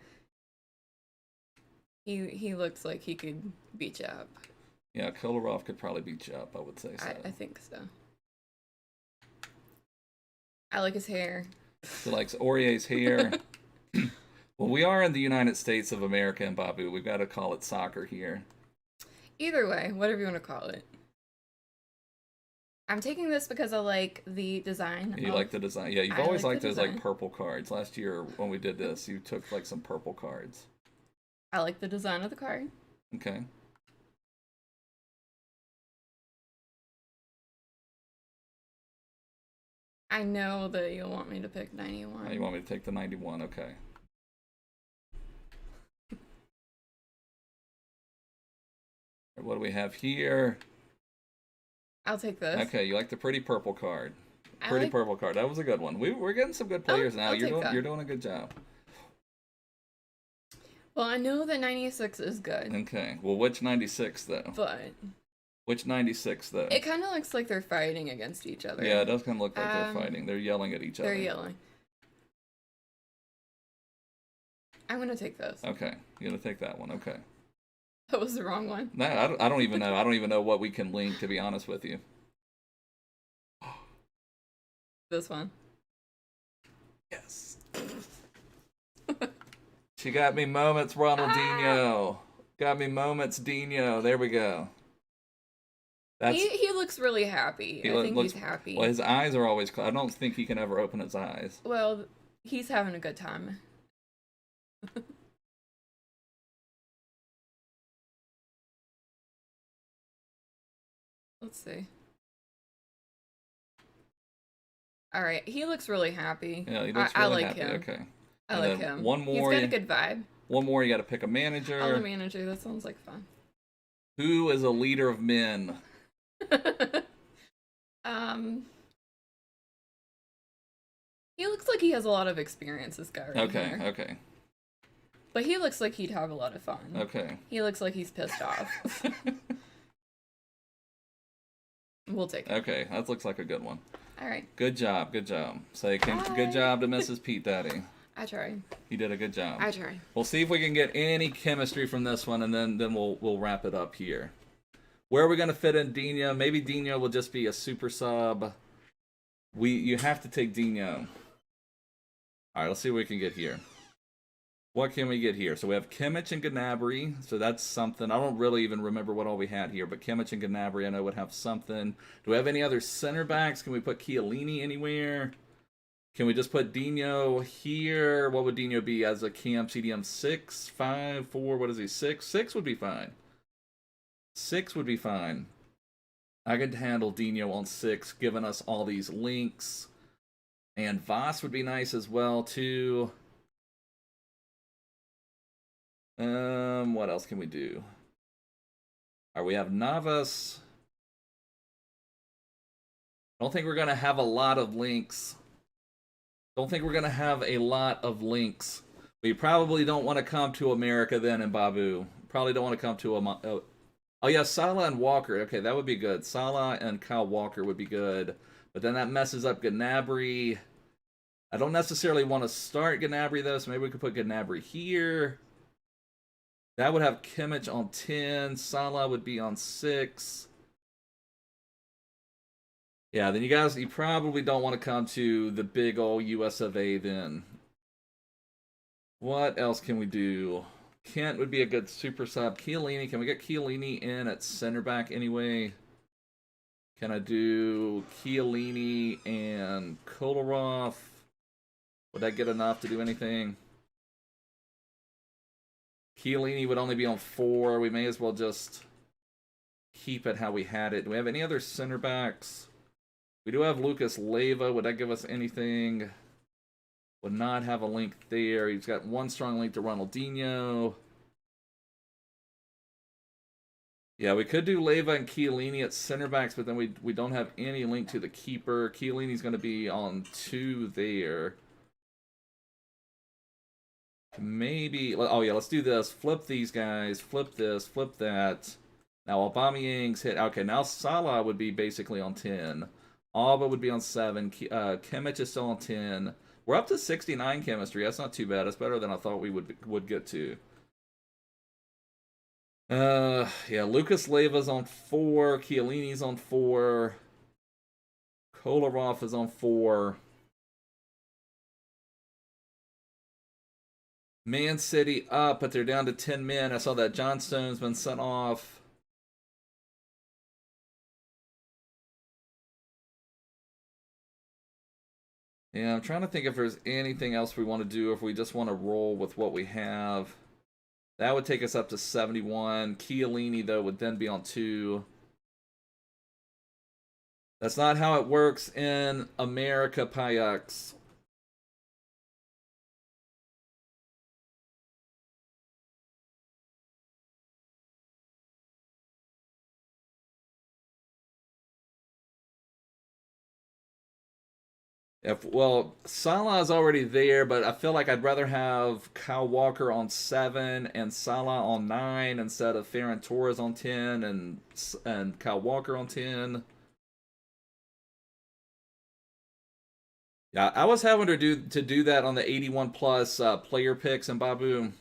He looks like he could beat you up. Yeah, Kolarov could probably beat you up, I would say so. I think so. I like his hair. He likes Aurier's hair. Well, we are in the United States of America, and Babu, we've got to call it soccer here. Either way, whatever you want to call it. I'm taking this because I like the design. You like the design? Yeah, you've I always like liked the those like design. purple cards. Last year when we did this, you took like some purple cards. I like the design of the card. Okay. I know that you'll want me to pick 91. Oh, you want me to take the 91? Okay. What do we have here? I'll take this. Okay, you like the pretty purple card. I Pretty like- purple card. That was a good one. We're getting some good players now. I'll You're take doing that. you're doing a good job. Well, I know that 96 is good, Okay. Well, which 96 though? but Which 96 though? it kind of looks like they're fighting against each other. Yeah, it does kind of look like they're Um, fighting. They're yelling at each other. They're yelling. I'm gonna take this. Okay, you're gonna take that one. Okay. That was the wrong one. No, I don't even know. I don't even know what we can link, to be honest with you. This one. Yes. She got me moments, Ronaldinho. Got me moments, Dino. There we go. That's He looks really happy. I think looks, he's happy. Well, his eyes are always closed. I don't think he can ever open his eyes. Well, he's having a good time. Let's see. All right, he looks really happy. Yeah, he looks I really like happy. him. Okay. I And like then him. one more. He's got a good vibe. One more. You got to pick a manager. Oh, the manager. That sounds like fun. Who is a leader of men? He looks like he has a lot of experience. This guy right Okay. here. Okay. But he looks like he'd have a lot of fun. Okay. He looks like he's pissed off. We'll take it. Okay. That looks like a good one. All right. Good job. Good job. Say Bye. good job to Mrs. Pete Daddy. I tried. You did a good job. I tried. We'll see if we can get any chemistry from this one, and then we'll wrap it up here. Where are we gonna fit in Dino? Maybe Dino will just be a super sub. You have to take Dino. All right, let's see what we can get here. What can we get here? So we have Kimmich and Gnabry. So that's something. I don't really even remember what all we had here, but Kimmich and Gnabry I know would have something. Do we have any other center backs? Can we put Chiellini anywhere? Can we just put Dino here? What would Dino be as a cam CDM? 6, 5, 4, what is he? 6? 6 would be fine. 6 would be fine. I could handle Dino on 6, giving us all these links. And Voss would be nice as well, too. What else can we do? All right, we have Navas. I don't think we're going to have a lot of links. Don't think we're going to have a lot of links. We probably don't want to come to America then in Babu. Probably don't want to come to oh yeah, Salah and Walker. Okay, that would be good. Salah and Kyle Walker would be good. But then that messes up Gnabry. I don't necessarily want to start Gnabry though, so maybe we could put Gnabry here. That would have Kimmich on 10. Salah would be on 6. Yeah, then you probably don't want to come to the big old US of A then. What else can we do? Kent would be a good super sub. Chiellini, can we get Chiellini in at center back anyway? Can I do Chiellini and Kolarov? Would that get enough to do anything? Chiellini would only be on 4. We may as well just keep it how we had it. Do we have any other center backs? We do have Lucas Leiva. Would that give us anything? Would not have a link there. He's got one strong link to Ronaldinho. Yeah, we could do Leiva and Chiellini at center backs, but then we don't have any link to the keeper. Chiellini's going to be on 2 there. Maybe, oh yeah, let's do this. Flip these guys. Flip this. Flip that. Now Aubameyang's hit. Okay, now Salah would be basically on 10. Alba would be on 7. Kimmich is still on 10. We're up to 69 chemistry. That's not too bad. That's better than I thought we would get to. Yeah, Lucas Leiva's on 4. Chiellini's on 4. Kolarov is on 4. Man City up, but they're down to 10 men. I saw that John Stone's been sent off. Yeah, I'm trying to think if there's anything else we want to do, if we just want to roll with what we have. That would take us up to 71. Chiellini, though, would then be on 2. That's not how it works in America, Payux. Well, Salah's already there, but I feel like I'd rather have Kyle Walker on 7 and Salah on 9 instead of Ferran Torres on 10 and Kyle Walker on 10. Yeah, I was having to do that on the 81 plus player picks and Babu.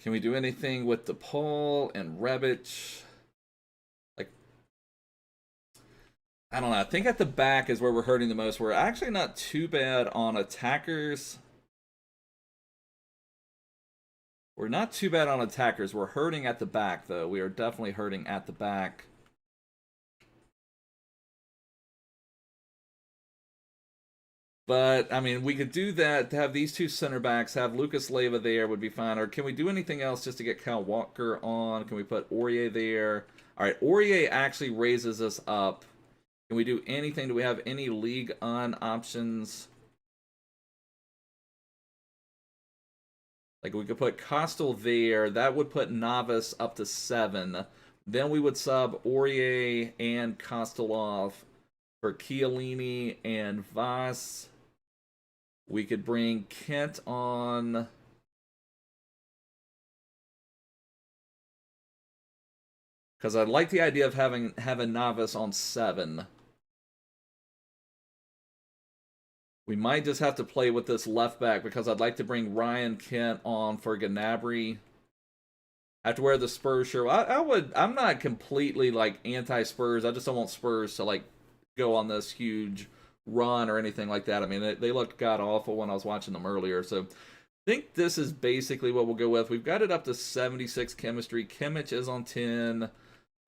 Can we do anything with DePaul and Rebic? Like, I don't know. I think at the back is where we're hurting the most. We're actually not too bad on attackers. We're not too bad on attackers. We're hurting at the back, though. We are definitely hurting at the back. But, I mean, we could do that, to have these 2 center backs, have Lucas Leiva there would be fine. Or can we do anything else just to get Kyle Walker on? Can we put Aurier there? All right, Aurier actually raises us up. Can we do anything? Do we have any league on options? Like, we could put Costel there. That would put Navas up to 7. Then we would sub Aurier and Costel off for Chiellini and Voss. We could bring Kent on. Because I like the idea of having Navas on 7. We might just have to play with this left back because I'd like to bring Ryan Kent on for Gnabry. I have to wear the Spurs shirt. I'm not completely like anti-Spurs. I just don't want Spurs to like go on this huge run or anything like that. I mean, they looked god awful when I was watching them earlier. So I think this is basically what we'll go with. We've got it up to 76 chemistry. Kimmich is on 10.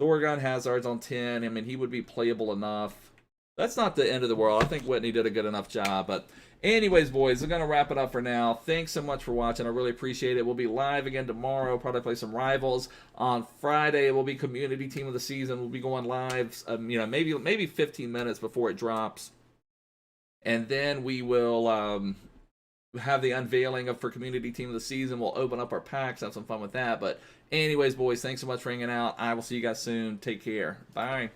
Thorgan Hazard's on 10. I mean, he would be playable enough. That's not the end of the world. I think Whitney did a good enough job. But anyways, boys, I'm going to wrap it up for now. Thanks so much for watching. I really appreciate it. We'll be live again tomorrow. Probably play some rivals. On Friday, we'll be community team of the season. We'll be going live, maybe 15 minutes before it drops. And then we will have the unveiling for community team of the season. We'll open up our packs, have some fun with that. But anyways, boys, thanks so much for hanging out. I will see you guys soon. Take care. Bye.